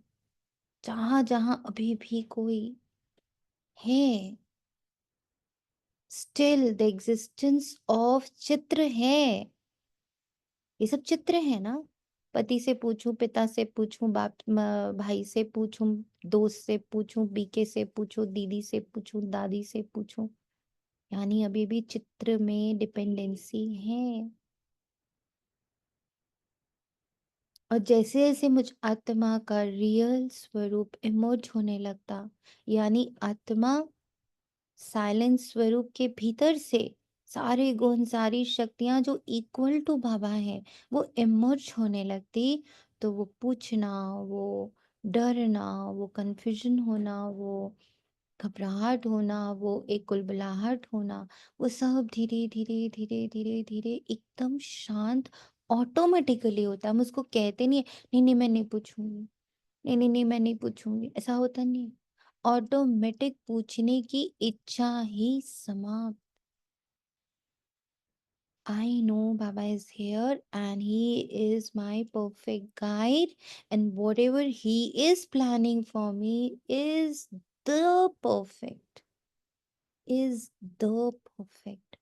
जहां जहां अभी भी कोई है, स्टिल द एग्जिस्टेंस ऑफ चित्र है। ये सब चित्र है ना। पति से पूछूं, पिता से पूछूं, भाई से पूछूं, दोस्त से पूछूं, बीके से पूछूं, दीदी से पूछूं, दादी से पूछूं, यानी अभी भी चित्र में डिपेंडेंसी है। और जैसे जैसे मुझ आत्मा का रियल स्वरूप इमर्ज होने लगता, यानी आत्मा साइलेंस स्वरूप के भीतर से सारे गुण, सारी शक्तियां जो इक्वल टू बाबा है, वो इमर्ज होने लगती, तो वो पूछना, वो डरना, वो कंफ्यूजन होना, वो घबराहट होना, वो एक कुलबुलाहट होना, वो सब धीरे धीरे धीरे धीरे धीरे एकदम शांत ऑटोमेटिकली होता है। हम उसको कहते नहीं है, नहीं नहीं मैं नहीं पूछूंगी, नहीं नहीं नहीं मैं नहीं पूछूंगी, ऐसा होता नहीं। ऑटोमेटिक पूछने की इच्छा ही समाप्त। I know Baba is here and he is my perfect guide, and whatever he is planning for me is the perfect, is the perfect।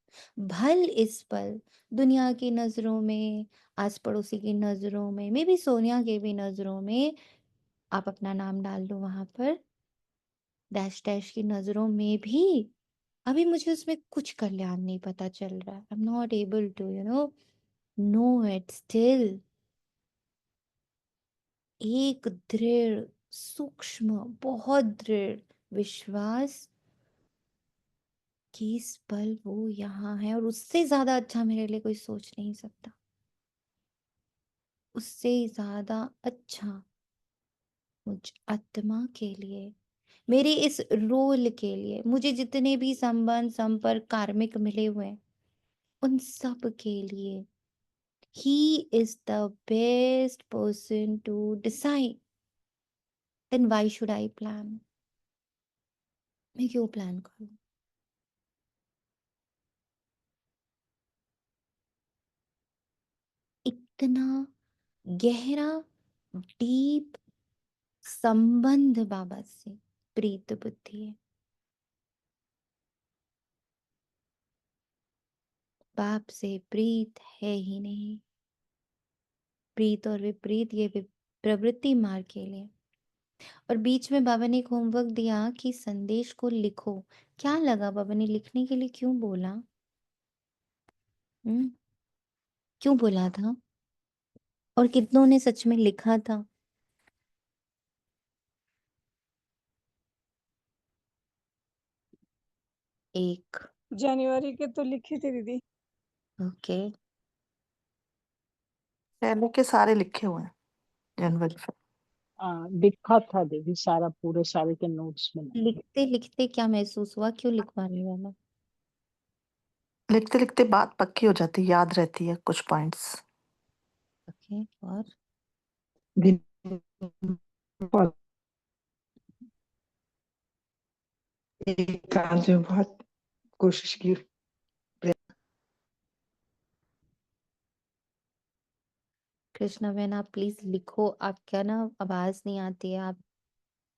भल इस पल दुनिया की नजरों में, आस पड़ोसी की नजरों में, मे भी सोनिया के भी नजरों में, आप अपना नाम डाल दो वहां पर, डैश डैश की नजरों में भी अभी मुझे उसमें कुछ कल्याण नहीं पता चल रहा। I am not able to know it still. एक दृढ़, सूक्ष्म, बहुत दृढ़ विश्वास कि इस पल वो यहाँ है, और उससे ज्यादा अच्छा मेरे लिए कोई सोच नहीं सकता। उससे ज्यादा अच्छा मुझ आत्मा के लिए, मेरे इस रोल के लिए, मुझे जितने भी संबंध, संपर्क, कार्मिक मिले हुए हैं, उन सब के लिए he is the best person to decide। then why should I plan? मैं क्यों प्लान करूं? इतना गहरा, डीप संबंध बाबा से, प्रीत बुद्धि है। बाप से प्रीत है ही नहीं। प्रीत और विपरीत ये प्रवृत्ति मार्ग के लिए। और बीच में बाबा ने एक होमवर्क दिया कि संदेश को लिखो। क्या लगा बाबा ने लिखने के लिए क्यों बोला? हम्म, क्यों बोला था? और कितनों ने सच में लिखा था? एक। जनवरी के तो लिखी थी दीदी। ओके, पहले के सारे लिखे हुए हैं जनवरी से। लिखा था दीदी, सारा पूरे साल के नोट्स बनाए। लिखते लिखते क्या महसूस हुआ, क्यों लिखवाने वाला? लिखते लिखते बात पक्की हो जाती है, याद रहती है कुछ पॉइंट्स। ओके, और दिन और एक आज में बहुत कोशिश की। कृष्णा बहन आप प्लीज लिखो, आप क्या ना आवाज नहीं आती है, आप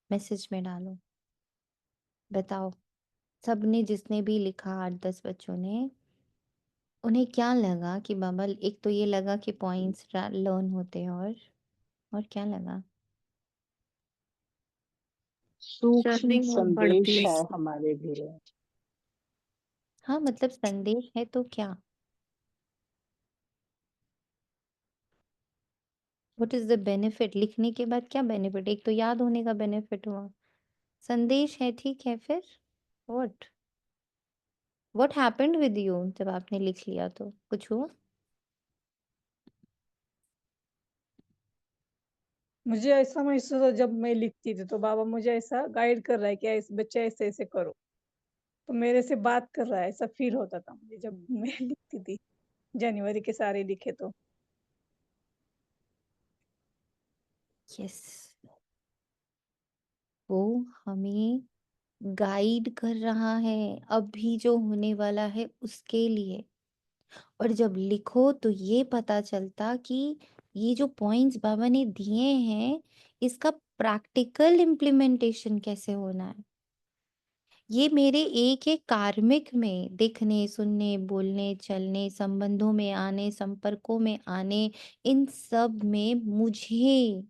मैसेज में डालो, बताओ। सबने जिसने भी लिखा 8-10 बच्चों ने, उन्हें क्या लगा कि बाबा, एक तो ये लगा कि पॉइंट्स लर्न होते हैं, और क्या लगा? सूक्ष्म लर्निंग और बढ़ती संदेश है। है हमारे लिए। हाँ मतलब संदेश है तो क्या? What is the benefit? लिखने के बाद क्या बेनिफिट? एक तो याद होने का बेनिफिट हुआ, संदेश है, ठीक है, फिर what what happened with you? जब आपने लिख लिया तो कुछ हुआ? मुझे ऐसा महसूस हुआ जब मैं लिखती थी तो बाबा मुझे ऐसा गाइड कर रहा है कि इस बच्चे ऐसे ऐसे करो, तो मेरे से बात कर रहा है, ऐसा फील होता था मुझे जब मैं लिखती थी जनवरी के सारे लिखे तो। यस, वो हमें गाइड कर रहा है अभी जो होने वाला है उसके लिए। और जब लिखो तो ये पता चलता कि ये जो पॉइंट्स बाबा ने दिए हैं, इसका प्रैक्टिकल इम्प्लीमेंटेशन कैसे होना है। ये मेरे एक एक कार्मिक में दिखने, सुनने, बोलने, चलने, संबंधों में आने, संपर्कों में आने, इन सब में मुझे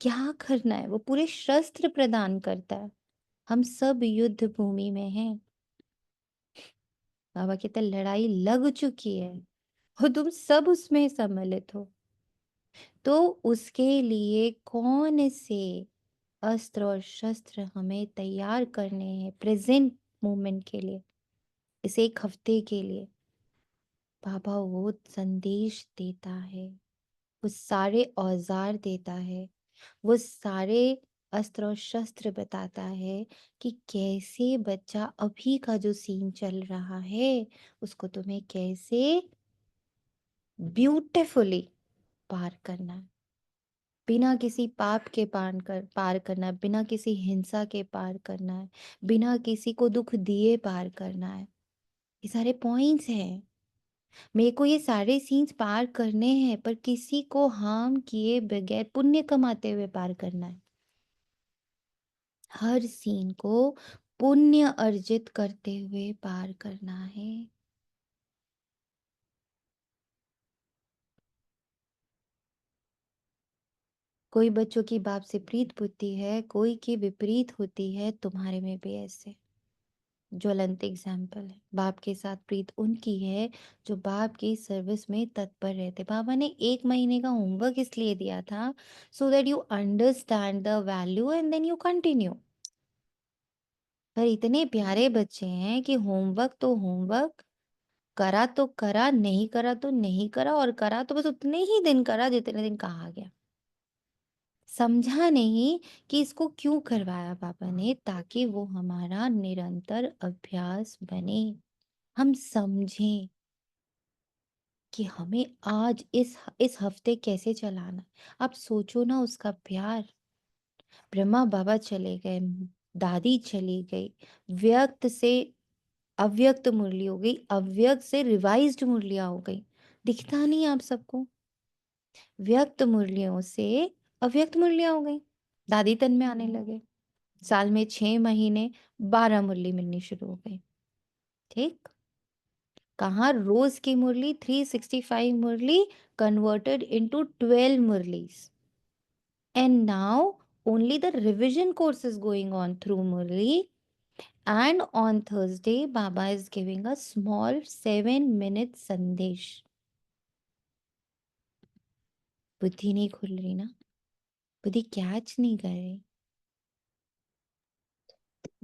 क्या करना है वो पूरे शस्त्र प्रदान करता है। हम सब युद्ध भूमि में हैं। बाबा कहते लड़ाई लग चुकी है और तुम सब उसमें सम्मिलित हो। तो उसके लिए कौन से अस्त्र और शस्त्र हमें तैयार करने हैं प्रेजेंट मोमेंट के लिए, इस एक हफ्ते के लिए? बाबा वो संदेश देता है, वो सारे औजार देता है, वो सारे अस्त्र और शस्त्र बताता है कि कैसे बच्चा अभी का जो सीन चल रहा है उसको तुम्हें कैसे ब्यूटिफुली पार करना है, बिना किसी पाप के पार करना है, बिना किसी हिंसा के पार करना है, बिना किसी को दुख दिए पार करना है। ये सारे पॉइंट्स हैं, मेरे को ये सारे सीन्स पार करने हैं, पर किसी को हार्म किए बगैर पुण्य कमाते हुए पार करना है। हर सीन को पुण्य अर्जित करते हुए पार करना है। कोई बच्चों की बाप से प्रीत बुद्धि है, कोई की विपरीत होती है, तुम्हारे में भी ऐसे ज्वलंत एग्जाम्पल है। बाप के साथ प्रीत उनकी है जो बाप की सर्विस में तत्पर रहते। बाबा ने 1 महीने का होमवर्क इसलिए दिया था so that you understand the value and then you continue. पर इतने प्यारे बच्चे हैं कि होमवर्क तो होमवर्क करा तो करा, नहीं करा तो नहीं करा, और करा तो बस उतने ही दिन करा जितने दिन कहा गया। समझा नहीं कि इसको क्यों करवाया बाबा ने, ताकि वो हमारा निरंतर अभ्यास बने, हम समझें कि हमें आज इस हफ्ते कैसे चलाना है। आप सोचो ना उसका प्यार। ब्रह्मा बाबा चले गए, दादी चली गई, व्यक्त से अव्यक्त मुरली हो गई, अव्यक्त से रिवाइज्ड मुरलियां हो गई। दिखता नहीं आप सबको? व्यक्त मुरलियों से अव्यक्त मुरलियां हो गई, दादी तन में आने लगे। साल में 6 महीने 12 मुरली मिलनी शुरू हो गई। ठीक, कहाँ रोज की मुरली 365 मुरली कन्वर्टेड इनटू 12 मुरलीज, and now only the revision course is going on through Murli. And on Thursday, Baba is giving a small 7-minute संदेश। बुद्धि नहीं खुल रही ना, बुद्धि कैच नहीं कर रही।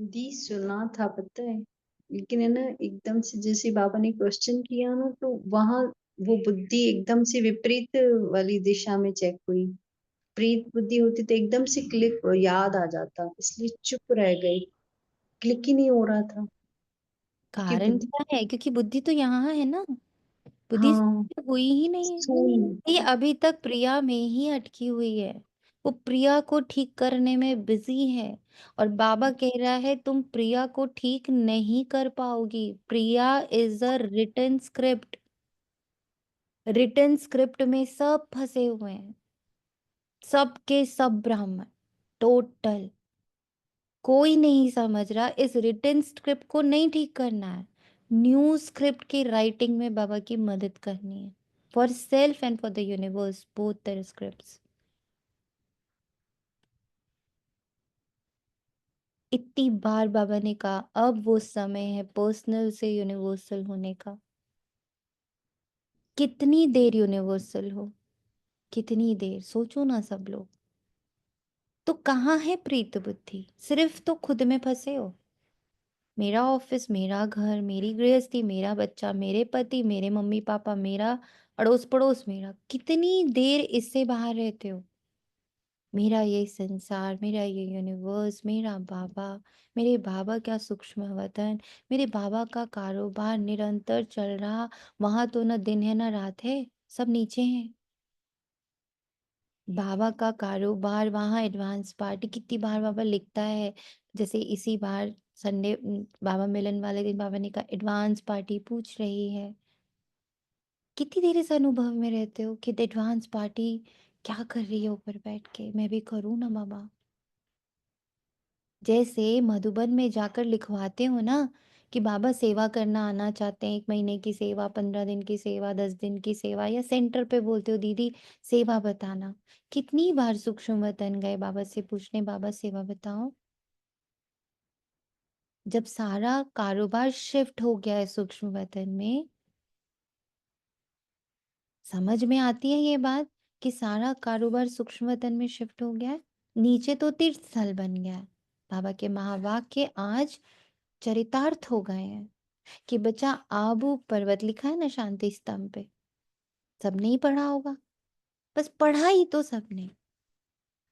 दी सुना था, पता है लेकिन है ना एकदम से जैसे बाबा ने क्वेश्चन किया ना तो वहां वो बुद्धि एकदम से विपरीत वाली दिशा में चेक हुई। विपरीत बुद्धि होती तो एकदम से क्लिक याद आ जाता, इसलिए चुप रह गई, क्लिक ही नहीं हो रहा था क्योंकि कारण बुद्धि। क्या है? क्योंकि बुद्धि तो यहाँ है ना, बुद्धि हाँ, से हुई ही नहीं है। सोई। ये अभी तक प्रिया में ही अटकी हुई है, वो प्रिया को ठीक करने में बिजी है। और बाबा कह रहा है तुम प्रिया को ठीक नहीं कर पाओगी। Priya is a written script, written script में सब फंसे हुए हैं, सबके सब ब्राह्मण, टोटल कोई नहीं समझ रहा। इस रिटन स्क्रिप्ट को नहीं ठीक करना है, न्यू स्क्रिप्ट की राइटिंग में बाबा की मदद करनी है, for self and for the universe, both the scripts. इतनी बार बाबा ने कहा अब वो समय है पर्सनल से यूनिवर्सल होने का। कितनी देर यूनिवर्सल हो, कितनी देर, सोचो ना सब लोग। तो कहाँ है प्रीत बुद्धि? सिर्फ तो खुद में फंसे हो, मेरा ऑफिस, मेरा घर, मेरी गृहस्थी, मेरा बच्चा, मेरे पति, मेरे मम्मी पापा, मेरा अड़ोस पड़ोस, मेरा, कितनी देर इससे बाहर रहते हो? मेरा ये संसार, मेरा ये यूनिवर्स, मेरा बाबा, मेरे बाबा क्या सूक्ष्म वतन, मेरे बाबा का कारोबार निरंतर चल रहा, वहां तो ना दिन है ना रात है, सब नीचे हैं। बाबा का कारोबार वहाँ एडवांस पार्टी, कितनी बार बाबा लिखता है, जैसे इसी बार संडे बाबा मिलन वाले दिन बाबा ने कहा एडवांस पार्टी पूछ रही है। कितनी देर इस अनुभव में रहते हो कि एडवांस पार्टी क्या कर रही है ऊपर बैठ के, मैं भी करूँ ना बाबा। जैसे मधुबन में जाकर लिखवाते हो ना कि बाबा सेवा करना आना चाहते हैं, 1 महीने की सेवा, 15 दिन की सेवा, 10 दिन की सेवा, या सेंटर पे बोलते हो दीदी सेवा बताना। कितनी बार सूक्ष्म वतन गए बाबा से पूछने, बाबा सेवा बताओ। जब सारा कारोबार शिफ्ट हो गया है सूक्ष्म वतन में, समझ में आती है ये बात कि सारा कारोबार सूक्ष्म वतन में शिफ्ट हो गया है। नीचे तो तीर्थ स्थल बन गया है, बाबा के महावाक्य आज चरितार्थ हो गए हैं कि बच्चा आबू पर्वत लिखा है ना शांति स्तंभ पे, सबने ही पढ़ा होगा, बस पढ़ा ही तो सबने,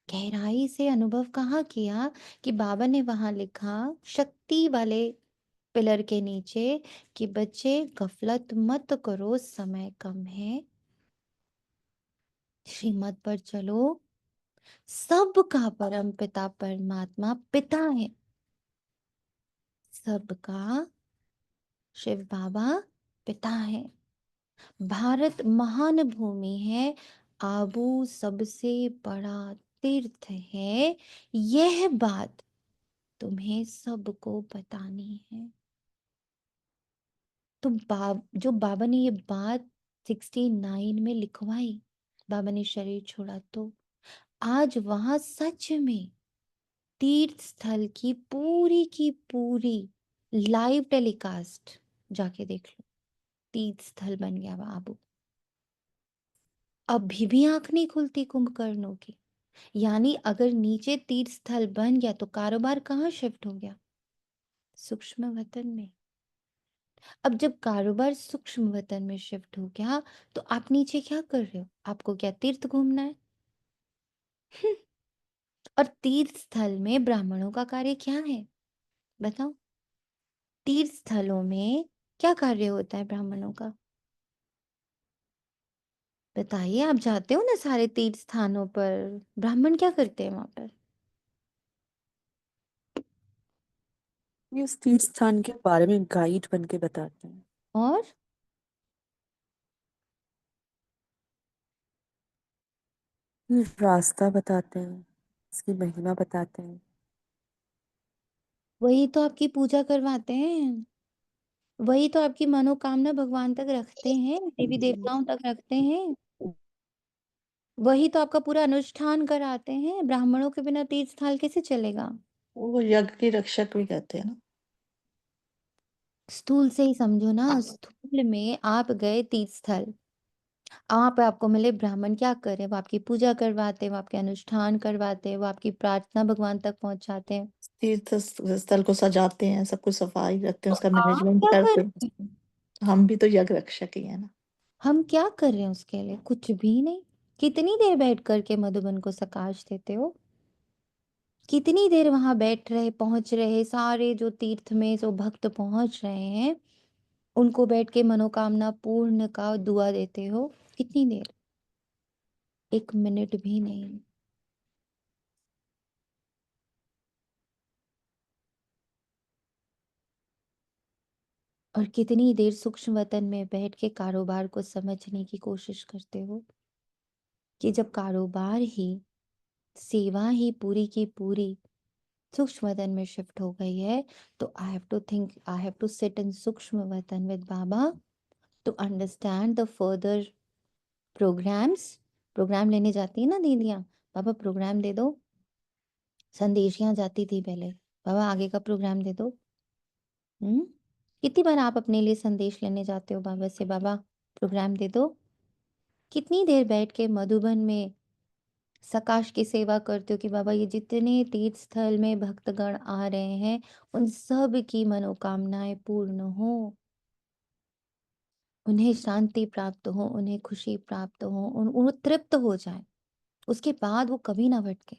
गहराई से अनुभव कहाँ किया कि बाबा ने वहां लिखा शक्ति वाले पिलर के नीचे कि बच्चे गफलत मत करो, समय कम है, श्रीमत पर चलो, सबका परम पिता परमात्मा पिता है, सबका शिव बाबा पिता है। भारत महान भूमि है, आबू सबसे बड़ा तीर्थ है, यह बात तुम्हें सबको बतानी है। तो जो बाबा ने ये बात 69 में लिखवाई, बाबा ने शरीर छोड़ा, तो आज वहां सच में तीर्थ स्थल की पूरी लाइव टेलीकास्ट जाके देख लो, तीर्थ स्थल बन गया वह आबू। अभी भी आंख नहीं खुलती कुंभकर्णों की। यानी अगर नीचे तीर्थ स्थल बन गया तो कारोबार कहाँ शिफ्ट हो गया? सूक्ष्म वतन में। अब जब कारोबार सूक्ष्म वतन में शिफ्ट हो गया तो आप नीचे क्या कर रहे हो? आपको क्या तीर्थ घूमना है? और तीर्थ स्थल में ब्राह्मणों का कार्य क्या है बताओ? तीर्थ स्थलों में क्या कार्य होता है ब्राह्मणों का? बताइए, आप जाते हो ना सारे तीर्थ स्थानों पर, ब्राह्मण क्या करते हैं वहां पर? ये उस तीर्थ स्थान के बारे में गाइड बन के बताते हैं। और ये रास्ता बताते हैं, इसकी महिमा बताते हैं। वही तो आपकी पूजा करवाते हैं, वही तो आपकी मनोकामना भगवान तक रखते हैं, देवी देवताओं तक रखते हैं, वही तो आपका पूरा अनुष्ठान कराते हैं। ब्राह्मणों के बिना तीर्थ स्थल कैसे चलेगा? वो यज्ञ की रक्षक भी कहते हैं ना। स्थूल से ही समझो ना, स्थूल में आप गए तीर्थ स्थल, वहां पे आपको मिले ब्राह्मण क्या कर रहे हैं, वो आपकी पूजा करवाते हैं, वो आपके अनुष्ठान करवाते हैं, वो आपकी प्रार्थना भगवान तक पहुंचाते हैं। तीर्थ स्थल को सजाते हैं, सब कुछ सफाई रखते हैं, तो उसका आप मैनेजमेंट क्या कर करते रहे हैं। हैं? हम भी तो यज्ञ रक्षक ही है ना। हम क्या कर रहे हैं उसके लिए? कुछ भी नहीं। कितनी देर बैठ करके मधुबन को सकाश देते हो? कितनी देर वहां बैठ रहे, पहुंच रहे, सारे जो तीर्थ में जो भक्त पहुंच रहे हैं उनको बैठ के मनोकामना पूर्ण का दुआ देते हो? कितनी देर? 1 मिनट भी नहीं। और कितनी देर सूक्ष्म वतन में बैठ के कारोबार को समझने की कोशिश करते हो कि जब कारोबार ही, सेवा ही पूरी की पूरी सूक्ष्म वतन में शिफ्ट हो गई है, तो I have to think, I have to sit in सूक्ष्म वतन with Baba to understand the further programmes. Programme लेने जाती है ना दीदियाँ, बाबा प्रोग्राम दे दो। संदेशियाँ जाती थी पहले, बाबा आगे का प्रोग्राम दे दो। कितनी बार आप अपने लिए संदेश लेने जाते हो बाबा से, बाबा प्रोग्राम दे दो? कितनी देर बैठ के मधुबन में सकाश की सेवा करते हो कि बाबा ये जितने तीर्थ स्थल में भक्तगण आ रहे हैं उन सब की मनोकामनाएं पूर्ण हो, उन्हें शांति प्राप्त हो, उन्हें खुशी प्राप्त हो, उन तृप्त हो जाए, उसके बाद वो कभी ना भटके।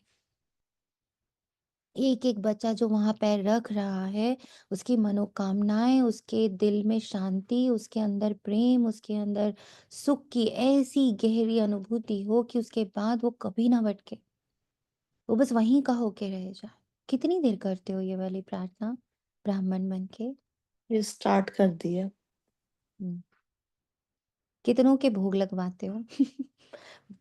एक एक बच्चा जो वहां पैर रख रहा है उसकी मनोकामनाएं, उसके दिल में शांति, उसके अंदर प्रेम, उसके अंदर सुख की ऐसी गहरी अनुभूति हो कि उसके बाद वो कभी ना भटके, वो बस वहीं का होके रह जाए। कितनी देर करते हो ये वाली प्रार्थना ब्राह्मण बन के? ये स्टार्ट कर दिया। हम्म। कितनों के भोग लगवाते हो?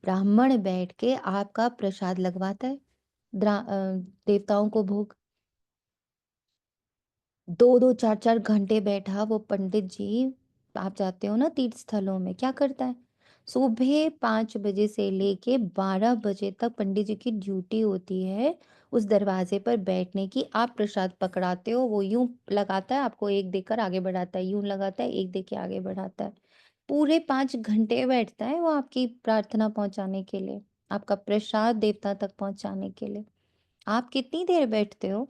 ब्राह्मण बैठ के आपका प्रसाद लगवाता है देवताओं को भोग। 2-2 4-4 घंटे बैठा वो पंडित जी, आप जाते हो ना तीर्थ स्थलों में, क्या करता है? सुबह 5 बजे से लेके 12 बजे तक पंडित जी की ड्यूटी होती है उस दरवाजे पर बैठने की। आप प्रसाद पकड़ाते हो, वो यूं लगाता है, आपको एक देकर आगे बढ़ाता है, यूं लगाता है, एक देके आगे बढ़ाता है। पूरे 5 घंटे बैठता है वो आपकी प्रार्थना पहुंचाने के लिए, आपका प्रसाद देवता तक पहुंचाने के लिए। आप कितनी देर बैठते हो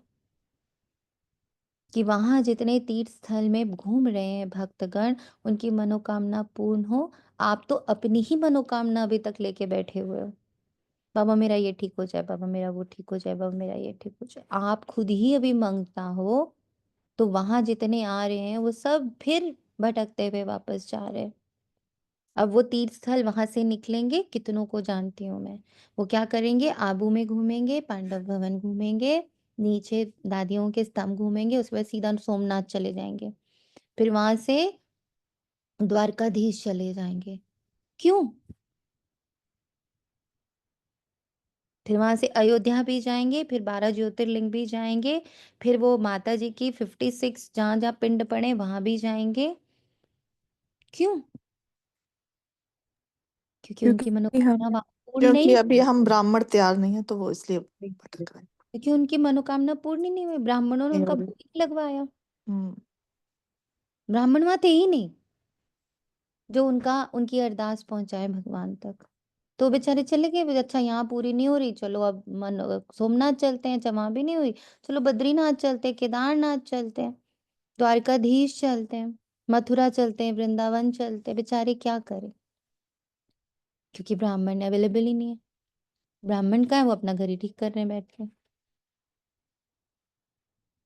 कि वहां जितने तीर्थ स्थल में घूम रहे हैं भक्तगण उनकी मनोकामना पूर्ण हो? आप तो अपनी ही मनोकामना अभी तक लेके बैठे हुए हो, बाबा मेरा ये ठीक हो जाए, बाबा मेरा वो ठीक हो जाए, बाबा मेरा ये ठीक हो जाए। आप खुद ही अभी मांगता हो, तो वहां जितने आ रहे हैं वो सब फिर भटकते हुए वापस जा रहे हैं। अब वो तीर्थ स्थल वहां से निकलेंगे, कितनों को जानती हूँ मैं, वो क्या करेंगे, आबू में घूमेंगे, पांडव भवन घूमेंगे, नीचे दादियों के स्तंभ घूमेंगे, उसके बाद सीधा सोमनाथ चले जाएंगे, फिर वहां से द्वारकाधीश चले जाएंगे। क्यों? फिर वहां से अयोध्या भी जाएंगे, फिर 12 ज्योतिर्लिंग भी जाएंगे, फिर वो माता जी की 56 जहां जहां पिंड पड़े वहां भी जाएंगे। क्यों? क्योंकि उनकी क्योंकि हम मनोकामना वहां पूर्ण क्योंकि नहीं अभी हम ब्राह्मण तैयार नहीं है, तो वो इसलिए भटक रहे क्योंकि उनकी मनोकामना पूर्ण ही नहीं हुई, ब्राह्मणों ने हैं। उनका भोग ही लगवाया। हम्म। ब्राह्मण वहां थे ही नहीं जो उनकी अरदास पहुंचाए भगवान तक। तो बेचारे चले गए, अच्छा यहाँ पूरी नहीं हो रही, चलो अब मन सोमनाथ चलते हैं, अच्छा वहां भी नहीं हुई, चलो बद्रीनाथ चलते हैं, केदारनाथ चलते हैं, द्वारकाधीश चलते हैं, मथुरा चलते हैं, वृंदावन चलते हैं। बेचारे क्या करें? क्योंकि ब्राह्मण अवेलेबल ही नहीं है। ब्राह्मण का है, वो अपना घर ही ठीक कर रहे हैं बैठ के।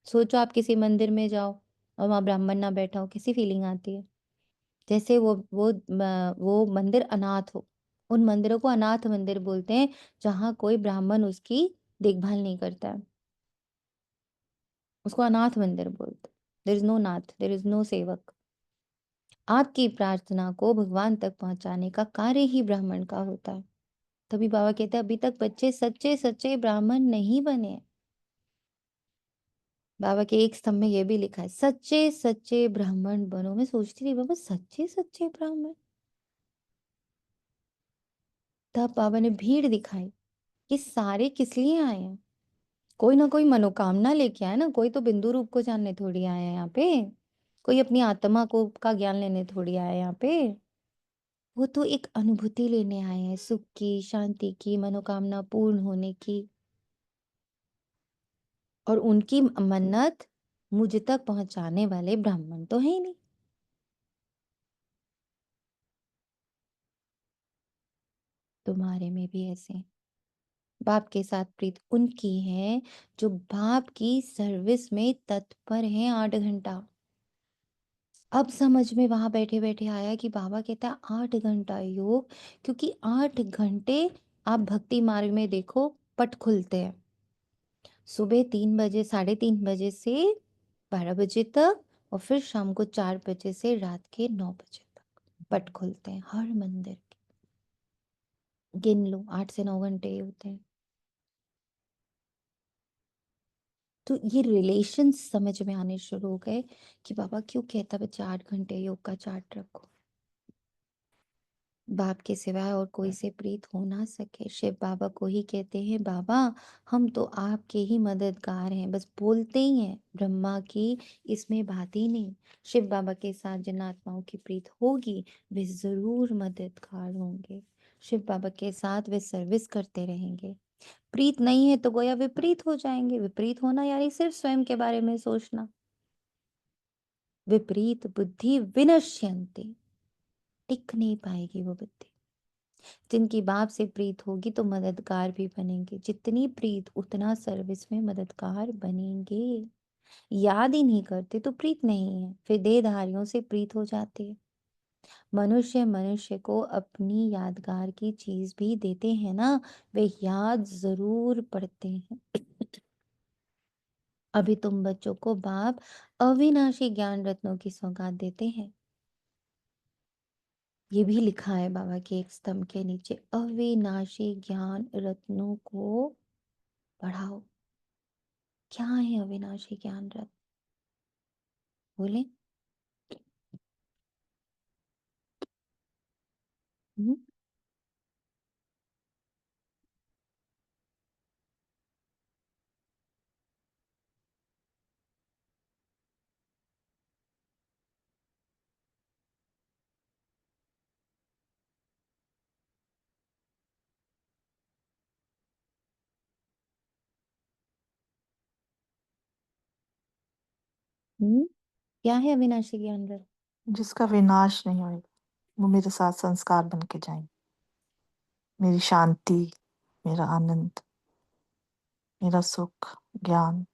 सोचो आप किसी मंदिर में जाओ और वहां ब्राह्मण ना बैठा हो, कैसी फीलिंग आती है? जैसे वो मंदिर अनाथ हो। उन मंदिरों को अनाथ मंदिर बोलते हैं जहां कोई ब्राह्मण उसकी देखभाल नहीं करता है, उसको अनाथ मंदिर बोलते हैं। देयर इज नो नाथ, देयर इज नो सेवक। आपकी प्रार्थना को भगवान तक पहुंचाने का कार्य ही ब्राह्मण का होता है। तभी बाबा कहते हैं अभी तक बच्चे सच्चे सच्चे ब्राह्मण नहीं बने। बाबा के एक स्तंभ में ये भी लिखा है, सच्चे सच्चे ब्राह्मण बनो। मैं सोचती थी बाबा सच्चे सच्चे ब्राह्मण, तब बाबा ने भीड़ दिखाई कि सारे किस लिए आए हैं। कोई ना कोई मनोकामना लेके आए ना, कोई तो बिंदु रूप को जानने थोड़ी आया है यहाँ पे, कोई अपनी आत्मा को का ज्ञान लेने थोड़ी आया है यहाँ पे। वो तो एक अनुभूति लेने आए हैं, सुख की, शांति की, मनोकामना पूर्ण होने की। और उनकी मन्नत मुझ तक पहुंचाने वाले ब्राह्मण तो है ही नहीं। तुम्हारे में भी ऐसे बाप के साथ प्रीत उनकी है जो बाप की सर्विस में तत्पर है 8 घंटा। अब समझ में वहां बैठे बैठे आया कि बाबा कहता है 8 घंटा योग, क्योंकि 8 घंटे आप भक्ति मार्ग में देखो पट खुलते हैं। सुबह 3 बजे 3:30 बजे से 12 बजे तक, और फिर शाम को 4 बजे से रात के 9 बजे तक पट खुलते हैं हर मंदिर के। गिन लो 8 से 9 घंटे ही होते हैं। तो ये रिलेशन समझ में आने शुरू हो गए कि बाबा क्यों कहता बच्चा 8 घंटे योग का चार्ट रखो। बाप के सिवाय और कोई से प्रीत हो ना सके। शिव बाबा को ही कहते हैं बाबा हम तो आपके ही मददगार हैं, बस बोलते ही हैं, ब्रह्मा की इसमें बात ही नहीं। शिव बाबा के साथ जिन आत्माओं की प्रीत होगी वे जरूर मददगार होंगे। शिव बाबा के साथ वे सर्विस करते रहेंगे। प्रीत नहीं है तो गोया विपरीत हो जाएंगे। विपरीत होना यानी सिर्फ स्वयं के बारे में सोचना। विपरीत बुद्धि विनश्यन्ति, टिक नहीं पाएगी वो बुद्धि। जिनकी बाप से प्रीत होगी तो मददगार भी बनेंगे। जितनी प्रीत उतना सर्विस में मददगार बनेंगे। याद ही नहीं करते तो प्रीत नहीं है, फिर देहधारियों से प्रीत हो जाती है। मनुष्य मनुष्य को अपनी यादगार की चीज भी देते हैं ना, वे याद जरूर पड़ते हैं। अभी तुम बच्चों को बाप अविनाशी ज्ञान रत्नों की सौगात देते हैं। ये भी लिखा है बाबा के एक स्तंभ के नीचे, अविनाशी ज्ञान रत्नों को बढ़ाओ। क्या है अविनाशी ज्ञान रत्न? बोले। हम्म, क्या है अविनाशी ज्ञान रत्न? जिसका विनाश नहीं होएगा, वो मेरे साथ संस्कार बन के जाएंगे। मेरी शांति, मेरा आनंद, मेरा सुख, ज्ञान।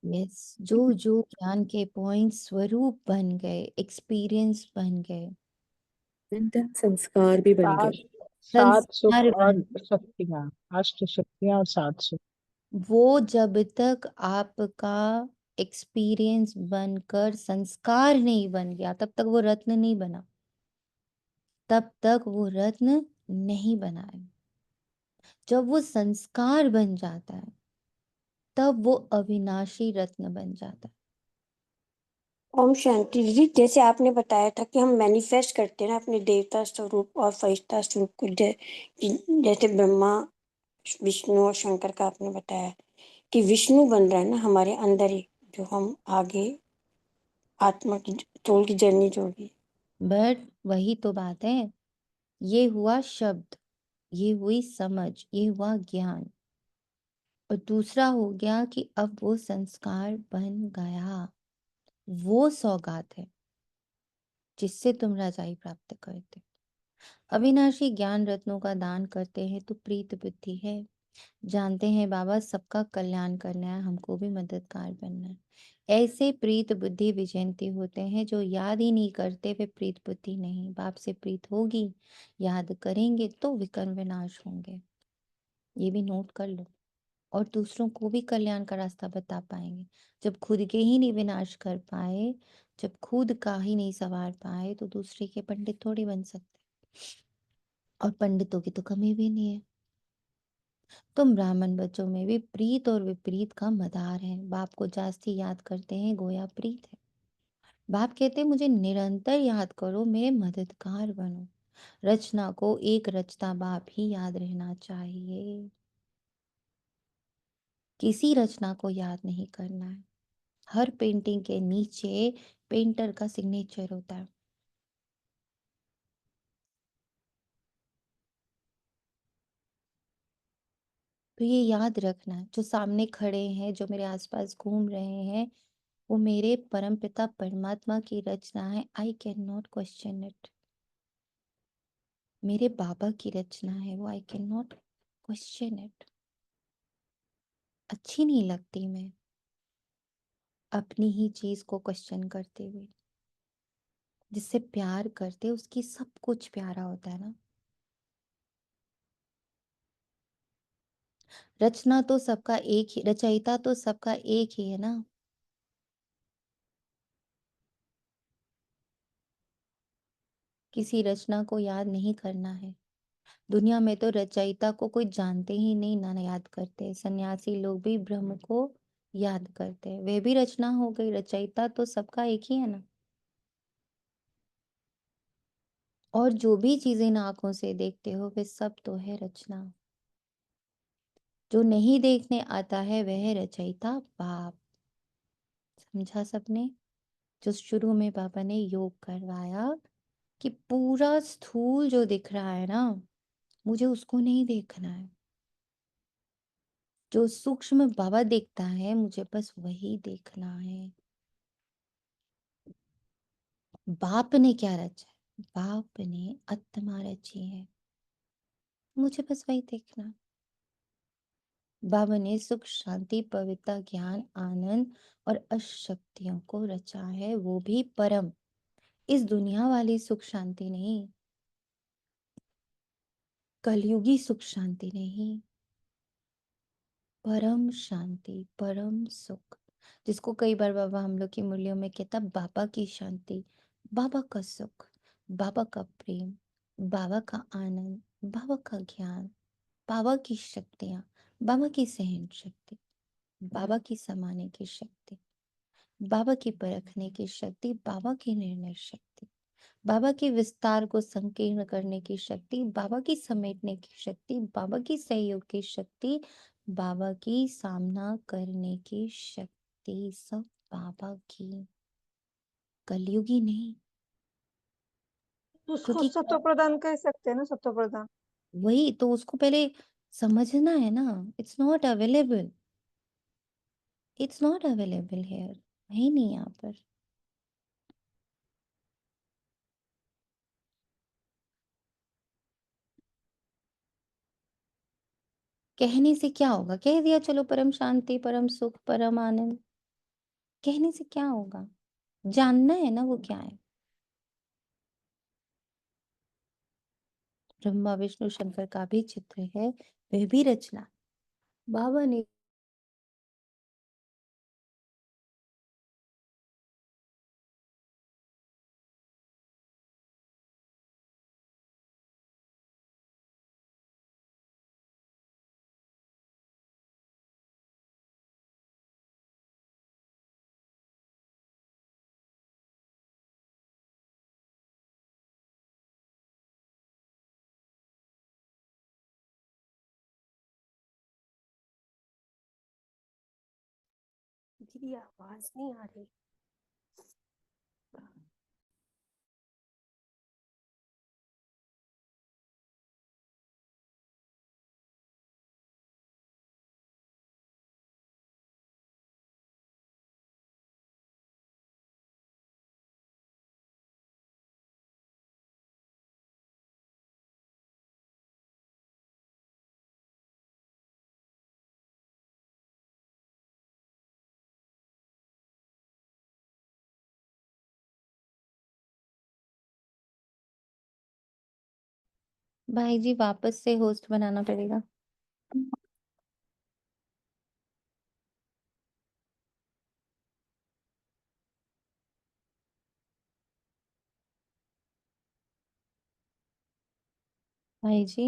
यस, जो जो ज्ञान के पॉइंट स्वरूप बन गए, एक्सपीरियंस बन गए, संस्कार भी बन सात गए। सात सुख संस्कार और बन, शक्तियाँ, अष्ट शक्तियाँ और 7 सुख। वो जब तक आपका एक्सपीरियंस बनकर संस्कार नहीं बन गया तब तक वो रत्न नहीं बना। तब तक वो रत्न नहीं बना है। जब वो संस्कार बन जाता है तब वो अविनाशी रत्न बन जाता है। ओम शांति दीदी, जैसे आपने बताया था कि हम मैनिफेस्ट करते हैं ना अपने देवता स्वरूप और फरिश्ता स्वरूप को, जैसे ब्रह्मा विष्णु और शंकर का आपने बताया कि विष्णु बन रहा है ना हमारे अंदर ही, जो हम आगे आत्मा की सोल की जर्नी जो होगी। बट वही तो बात है, ये हुआ शब्द, ये हुई समझ, ये हुआ ज्ञान। और दूसरा हो गया कि अब वो संस्कार बन गया। वो सौगात है जिससे तुम रजाई प्राप्त करते। अविनाशी ज्ञान रत्नों का दान करते हैं तो प्रीत बुद्धि है। जानते हैं बाबा सबका कल्याण करना है, हमको भी मददगार बनना है। ऐसे प्रीत बुद्धि विजयंती होते हैं जो याद ही नहीं करते, वे प्रीत बुद्धि नहीं। बाप से प्रीत होगी, याद करेंगे तो विकर्म विनाश होंगे। ये भी नोट कर लो। और दूसरों को भी कल्याण का रास्ता बता पाएंगे। जब खुद के ही नहीं विनाश कर पाए, जब खुद का ही नहीं संवार पाए, तो दूसरे के पंडित थोड़ी बन सकते। और पंडितों की तो कमी भी नहीं है। तुम ब्राह्मण बच्चों में भी प्रीत और विपरीत का मदार है। बाप को जास्ती याद करते हैं गोया प्रीत है। बाप कहते हैं मुझे निरंतर याद करो, मेरे मददगार बनो। रचना को एक रचता बाप ही याद रहना चाहिए, किसी रचना को याद नहीं करना है। हर पेंटिंग के नीचे पेंटर का सिग्नेचर होता है। तो ये याद रखना, जो सामने खड़े हैं, जो मेरे आसपास घूम रहे हैं, वो मेरे परमपिता परमात्मा की रचना है। I can not question it. मेरे बाबा की रचना है वो, I can not question it. अच्छी नहीं लगती मैं अपनी ही चीज को क्वेश्चन करते हुए। जिससे प्यार करते उसकी सब कुछ प्यारा होता है ना। रचना तो सबका एक ही, रचयिता तो सबका एक ही है ना। किसी रचना को याद नहीं करना है। दुनिया में तो रचयिता को कोई जानते ही नहीं, ना याद करते। सन्यासी लोग भी ब्रह्म को याद करते हैं, वे भी रचना हो गई। रचयिता तो सबका एक ही है ना। और जो भी चीजें इन आंखों से देखते हो वे सब तो है रचना। जो नहीं देखने आता है वह है रचयिता बाप। समझा सबने? जो शुरू में बाबा ने योग करवाया कि पूरा स्थूल जो दिख रहा है ना, मुझे उसको नहीं देखना है। जो सूक्ष्म बाबा देखता है मुझे बस वही देखना है। बाप ने क्या रचा है? बाप ने आत्मा रची है, मुझे बस वही देखना है। बाबा ने सुख शांति पवित्रता ज्ञान आनंद और अशक्तियों को रचा है, वो भी परम। इस दुनिया वाली सुख शांति नहीं, कलयुगी सुख शांति नहीं, परम शांति परम सुख। जिसको कई बार बाबा हम लोग की मुरलियों में कहता, बाबा की शांति, बाबा का सुख, बाबा का प्रेम, बाबा का आनंद, बाबा का ज्ञान, बाबा की शक्तियां, बाबा की सहन शक्ति, बाबा की समाने की शक्ति, बाबा की परखने की शक्ति, बाबा की निर्णय शक्ति, बाबा के विस्तार को संकीर्ण करने की शक्ति, बाबा की समेटने की शक्ति, बाबा की सहयोग की शक्ति, बाबा की सामना करने की शक्ति, सब बाबा की, कलयुगी नहीं। उसको क्योंकि सत्व प्रदान कह सकते हैं ना, सत्व प्रदान। वही तो उसको पहले समझना है ना। It's not available, it's not available hair, है नहीं यहाँ पर। कहने से क्या होगा? कह दिया चलो परम शांति परम सुख परम आनंद, कहने से क्या होगा? जानना है ना वो क्या है। ब्रह्मा विष्णु शंकर का भी चित्र है, वह भी रचना बाबा ने। दीदी आवाज नहीं आ रही। भाई जी वापस से होस्ट बनाना पड़ेगा। भाई जी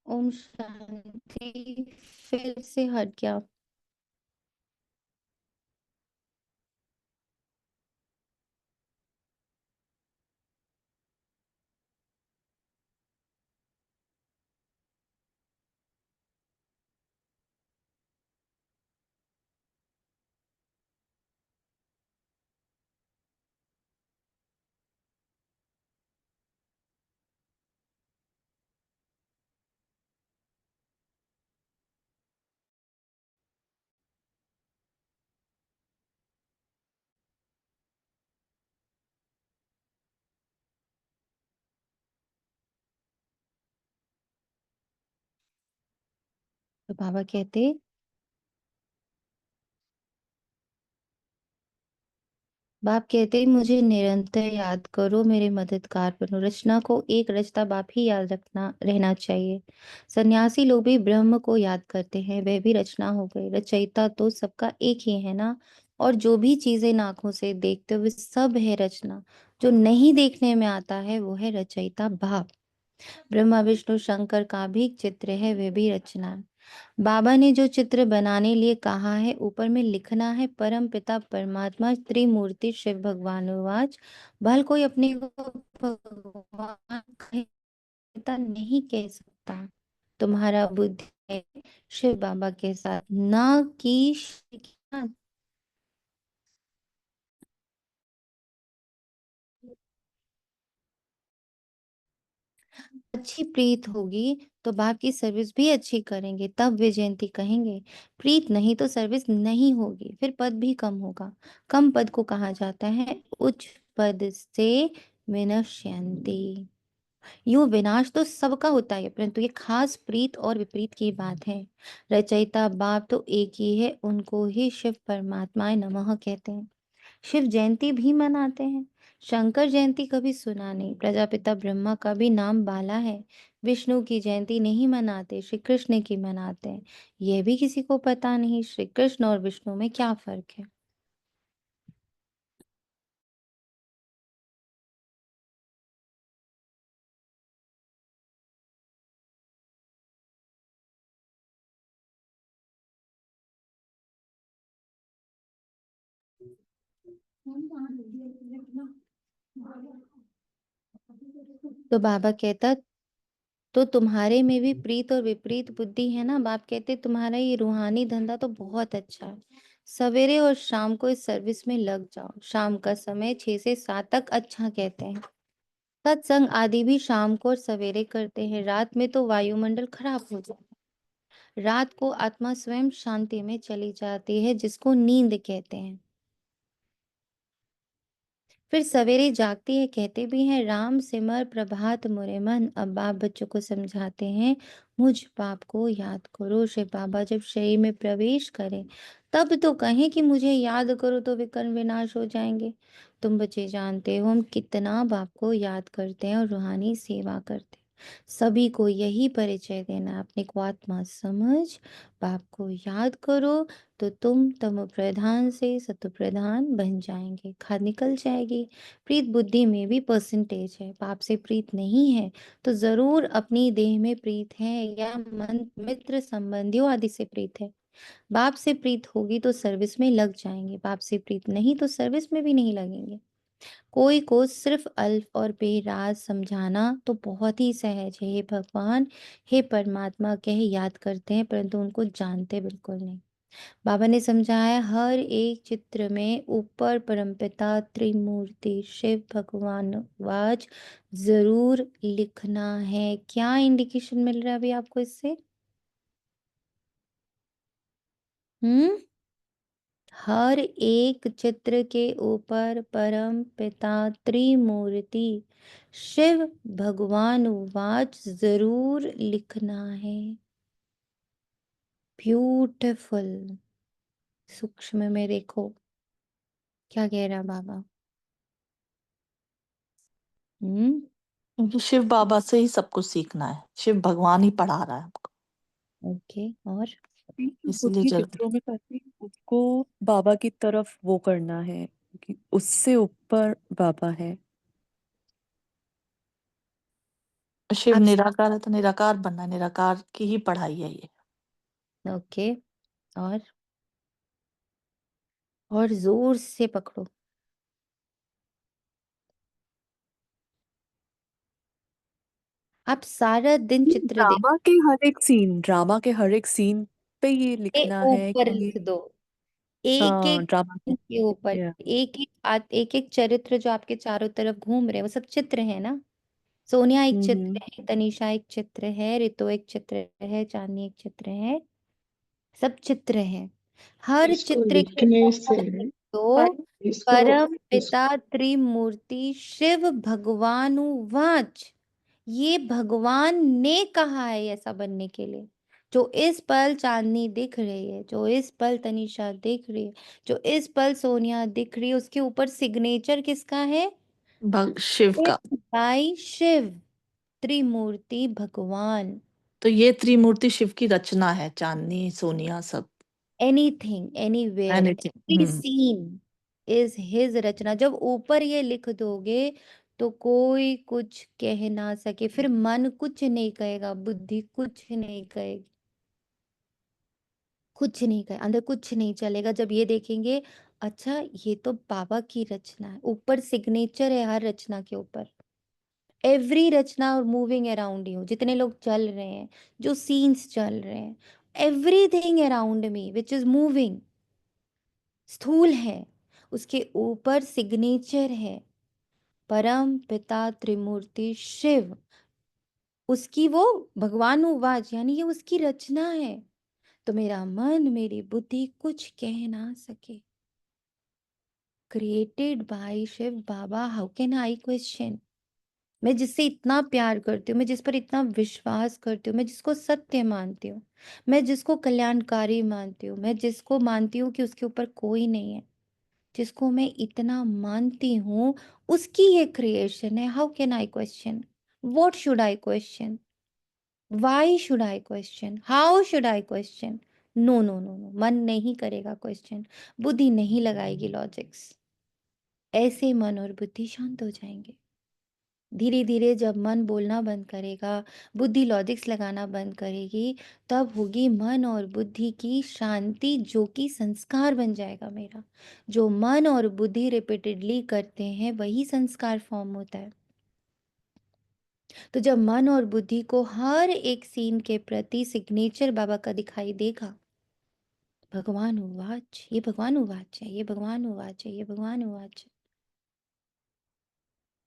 ओम शांति। फिर से हट गया। तो बाबा कहते, बाप कहते मुझे निरंतर याद करो, मेरे मददगार बनो। रचना को एक रचता बाप ही याद रखना रहना चाहिए। सन्यासी लोग भी ब्रह्म को याद करते हैं, वह भी रचना हो गई। रचयिता तो सबका एक ही है ना। और जो भी चीजें आंखों से देखते हो वे सब है रचना। जो नहीं देखने में आता है वो है रचयिता बाप। ब्रह्मा विष्णु शंकर का भी एक चित्र है, वे भी रचना है। बाबा ने जो चित्र बनाने लिए कहा है ऊपर में लिखना है, परम पिता परमात्मा त्रिमूर्ति शिव भगवान उवाच। भल कोई अपने को भगवान कहता नहीं कह सकता। तुम्हारा बुद्धि है शिव बाबा के साथ, ना कि श्री के साथ। अच्छी प्रीत होगी तो बाप की सर्विस भी अच्छी करेंगे, तब वे जयंती कहेंगे। प्रीत नहीं तो सर्विस नहीं होगी, फिर पद भी कम होगा। कम पद को कहा जाता है उच्च पद से विनश्यंती। यूं विनाश तो सबका होता है, परंतु ये खास प्रीत और विपरीत की बात है। रचयिता बाप तो एक ही है, उनको ही शिव परमात्माए नमः कहते हैं। शिव जयंती भी मनाते हैं। शंकर जयंती कभी सुना नहीं। प्रजापिता ब्रह्मा का भी नाम बाला है। विष्णु की जयंती नहीं मनाते, श्री कृष्ण की मनाते हैं। यह भी किसी को पता नहीं श्री कृष्ण और विष्णु में क्या फर्क है। तो बाबा कहता, तो तुम्हारे में भी प्रीत और विपरीत बुद्धि है ना। बाप कहते तुम्हारा ये रूहानी धंधा तो बहुत अच्छा है। सवेरे और शाम को इस सर्विस में लग जाओ। शाम का समय 6 से 7 तक अच्छा कहते हैं। सत्संग आदि भी शाम को और सवेरे करते हैं। रात में तो वायुमंडल खराब हो जाता है। रात को आत्मा स्वयं शांति में चली जाती है, जिसको नींद कहते हैं। फिर सवेरे जागती है, कहते भी हैं राम सिमर प्रभात मुरे मन। अब बाप बच्चों को समझाते हैं मुझ बाप को याद करो। शिव बाबा जब शरीर में प्रवेश करें तब तो कहें कि मुझे याद करो, तो विकर्म विनाश हो जाएंगे। तुम बच्चे जानते हो हम कितना बाप को याद करते हैं और रूहानी सेवा करते हैं। सभी को यही परिचय देना, अपने को आत्मा समझ बाप को याद करो, तो तुम तमो प्रधान से सतो प्रधान बन जाएंगे, खाद निकल जाएगी। प्रीत बुद्धि में भी परसेंटेज है। पाप से प्रीत नहीं है तो जरूर अपनी देह में प्रीत है, या मन मित्र संबंधियों आदि से प्रीत है। बाप से प्रीत होगी तो सर्विस में लग जाएंगे, बाप से प्रीत नहीं तो सर्विस में भी नहीं लगेंगे। कोई को सिर्फ अल्फ और बेराज समझाना तो बहुत ही सहज है। हे भगवान, हे परमात्मा कह याद करते हैं, परंतु उनको जानते बिल्कुल नहीं। बाबा ने समझाया हर एक चित्र में ऊपर परमपिता त्रिमूर्ति शिव भगवान वाच जरूर लिखना है। क्या इंडिकेशन मिल रहा है अभी आपको इससे? हम्म हर एक चित्र के ऊपर परम पिता त्रिमूर्ति शिव भगवान वाच जरूर लिखना है। ब्यूटिफुल। सूक्ष्म में देखो क्या कह रहा बाबा। हम्म क्योंकि शिव बाबा से ही सब कुछ सीखना है, शिव भगवान ही पढ़ा रहा है हमको, ओके। और इसलिए उसकी जल्दी। चित्रों में करती उसको बाबा की तरफ वो करना है, कि उससे ऊपर बाबा है। शिव आप निराकार है तो निराकार बनना है, निराकार की ही पढ़ाई है ये। ओके। और जोर से पकड़ो। आप सारा दिन चित्र देख ड्रामा के हर एक सीन पे ये के लिखना है ऊपर कि लिख दो, एक एक ड्रामा के ऊपर, या एक एक चरित्र जो आपके चारों तरफ घूम रहे हैं वो सब चित्र है ना। सोनिया एक चित्र है, तनीषा एक चित्र है, रितो एक चित्र है, चांदनी एक चित्र है, सब चित्र हैं। हर इसको चित्र के लिखने से ऊपर तो इसको परम इस पिता त्रिमूर्ति शिव भगवान वाच, ये भगवान ने कहा है ऐसा बनने के लिए। जो इस पल चांदनी दिख रही है, जो इस पल तनीषा दिख रही है, जो इस पल सोनिया दिख रही है, उसके ऊपर सिग्नेचर किसका है? शिव का। बाई शिव, त्रिमूर्ति भगवान। तो ये त्रिमूर्ति शिव की रचना है, चांदनी सोनिया सब। Anything, anywhere, every anything. Scene is his रचना। जब ऊपर ये लिख दोगे तो कोई कुछ कह ना सके, फिर मन कुछ नहीं कहेगा, बुद्धि कुछ नहीं कहेगी, कुछ नहीं कहे, अंदर कुछ नहीं चलेगा। जब ये देखेंगे अच्छा ये तो बाबा की रचना है, ऊपर सिग्नेचर है हर रचना के ऊपर। एवरी रचना और मूविंग अराउंड यू, जितने लोग चल रहे हैं, जो सीन्स चल रहे हैं, everything around me which is moving, स्थूल है, उसके ऊपर सिग्नेचर है परम पिता त्रिमूर्ति शिव, उसकी वो भगवान उवाच, यानी ये उसकी रचना है। तो मेरा मन मेरी बुद्धि कुछ कह ना सके। Created by Shiv Baba, how can I question? मैं जिससे इतना प्यार करती हूँ, मैं जिस पर इतना विश्वास करती हूँ, मैं जिसको सत्य मानती हूँ, मैं जिसको कल्याणकारी मानती हूँ, मैं जिसको मानती हूँ कि उसके ऊपर कोई नहीं है, जिसको मैं इतना मानती हूँ, उसकी ये क्रिएशन है। How can I question? What should I question? Why should I question? How should I question? No no no no, मन नहीं करेगा क्वेश्चन, बुद्धि नहीं लगाएगी लॉजिक्स। ऐसे मन और बुद्धि शांत हो जाएंगे। धीरे धीरे जब मन बोलना बंद करेगा, बुद्धि लॉजिक्स लगाना बंद करेगी, तब होगी मन और बुद्धि की शांति, जो कि संस्कार बन जाएगा मेरा। जो मन और बुद्धि रिपीटेडली करते हैं वही संस्कार फॉर्म होता है। तो जब मन और बुद्धि को हर एक सीन के प्रति सिग्नेचर बाबा का दिखाई देगा, भगवान उवाच, ये भगवान उवाच है, ये भगवान उवाच है, ये भगवान उवाच है,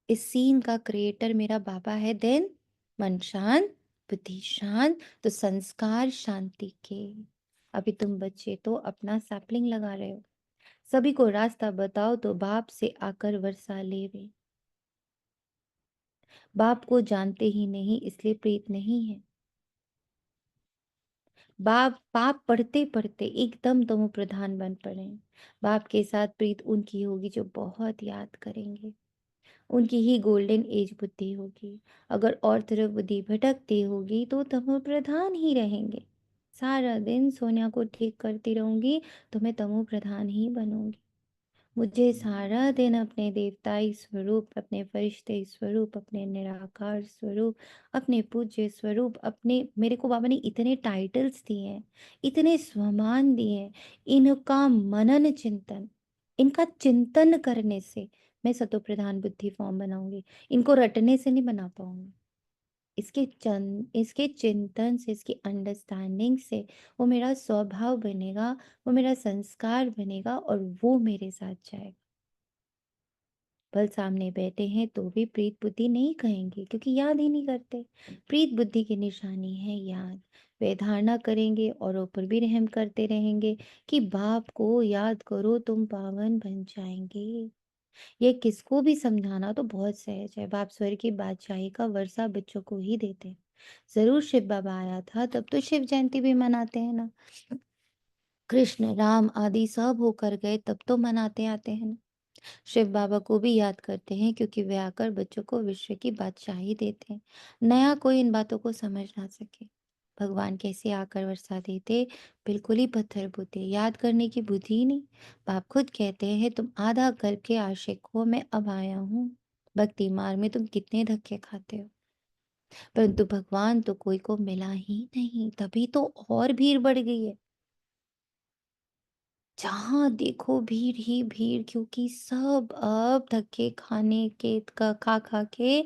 इस सीन का क्रिएटर मेरा बाबा है, देन मन शांत, बुद्धि शांत, तो संस्कार शांति के। अभी तुम बच्चे तो अपना सैपलिंग लगा रहे हो, सभी को रास्ता बताओ तो बाप से आकर वर्षा ले वे। बाप को जानते ही नहीं इसलिए प्रीत नहीं है। बाप पाप पढ़ते पढ़ते एकदम तमो प्रधान बन पड़े। बाप के साथ प्रीत उनकी होगी जो बहुत याद करेंगे, उनकी ही गोल्डन एज बुद्धि होगी। अगर और तरफ बुद्धि भटकती होगी तो तमो प्रधान ही रहेंगे। सारा दिन सोनिया को ठीक करती रहूंगी तो मैं तमो प्रधान ही बनूंगी। मुझे सारा दिन अपने देवताई स्वरूप, अपने फरिश्ते स्वरूप, अपने निराकार स्वरूप, अपने पूज्य स्वरूप, अपने, मेरे को बाबा ने इतने टाइटल्स दिए हैं, इतने स्वमान दिए हैं, इनका मनन चिंतन, इनका चिंतन करने से मैं सतो प्रधान बुद्धि फॉर्म बनाऊंगी। इनको रटने से नहीं बना पाऊंगी। इसके चिंतन से, इसकी अंडरस्टैंडिंग से वो मेरा स्वभाव बनेगा, वो मेरा संस्कार बनेगा और वो मेरे साथ जाएगा। बल सामने बैठे हैं तो भी प्रीत बुद्धि नहीं कहेंगे क्योंकि याद ही नहीं करते। प्रीत बुद्धि की निशानी है याद। वे धारणा करेंगे और ऊपर भी रहम करते रहेंगे कि बाप को याद करो तुम पावन बन जाएंगे। ये किसको भी समझाना तो बहुत सहज है। बाप स्वर्ग की बादशाही का वर्षा बच्चों को ही देते हैं। जरूर शिव बाबा आया था तब तो शिव जयंती भी मनाते हैं ना। कृष्ण राम आदि सब होकर गए तब तो मनाते आते हैं ना। शिव बाबा को भी याद करते हैं क्योंकि वे आकर बच्चों को विश्व की बादशाही देते हैं। नया कोई इन बातों को समझ ना सके। भगवान कैसे आकर वर्षा देते? बिल्कुल ही पत्थर बुद्धि, याद करने की बुद्धि ही नहीं। बाप खुद कहते हैं तुम आधा कल्प के आशिक हो, मैं अब आया हूँ। भक्ति मार्ग में तुम कितने धक्के खाते हो। परंतु भगवान तो कोई को मिला ही नहीं, तभी तो और भीड़ बढ़ गई है। जहाँ देखो भीड़ ही भीड़, क्योंकि सब अब धक्के खाने के खा खा के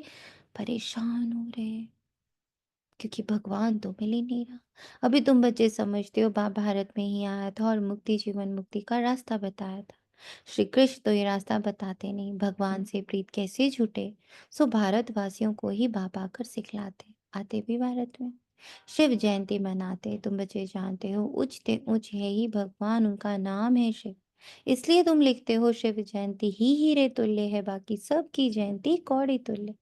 परेशान हो रहे हैं, क्योंकि भगवान तो मिल ही नहीं रहा। अभी तुम बच्चे समझते हो बाप भारत में ही आया था और मुक्ति जीवन मुक्ति का रास्ता बताया था। श्री कृष्ण तो ये रास्ता बताते नहीं, भगवान से प्रीत कैसे छूटे, सो भारतवासियों को ही बाप आकर सिखलाते। आते भी भारत में शिव जयंती मनाते, तुम बच्चे जानते हो उच्च ते उच्च है ही भगवान, उनका नाम है शिव। इसलिए तुम लिखते हो शिव जयंती ही हीरे तुल्य है, बाकी सबकी जयंती कौड़ी तुल्य।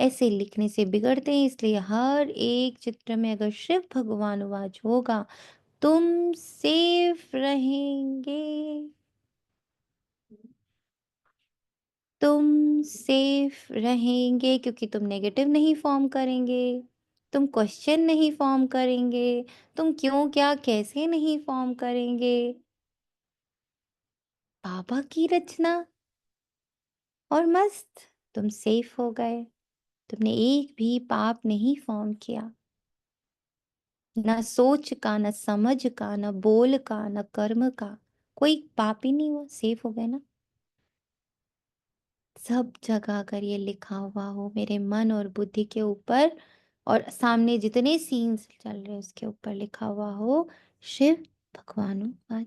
ऐसे लिखने से बिगड़ते हैं, इसलिए हर एक चित्र में अगर शिव भगवान वाच होगा, तुम सेफ रहेंगे, तुम सेफ रहेंगे, क्योंकि तुम नेगेटिव नहीं फॉर्म करेंगे, तुम क्वेश्चन नहीं फॉर्म करेंगे, तुम क्यों क्या कैसे नहीं फॉर्म करेंगे। बाबा की रचना और मस्त, तुम सेफ हो गए। तुमने एक भी पाप नहीं फॉर्म किया, ना सोच का, ना समझ का, ना बोल का, ना कर्म का, कोई पाप ही नहीं हुआ, सेफ हो गए ना। सब जगह अगर ये लिखा हुआ हो मेरे मन और बुद्धि के ऊपर, और सामने जितने सीन्स चल रहे हैं उसके ऊपर लिखा हुआ हो शिव भगवान वाच।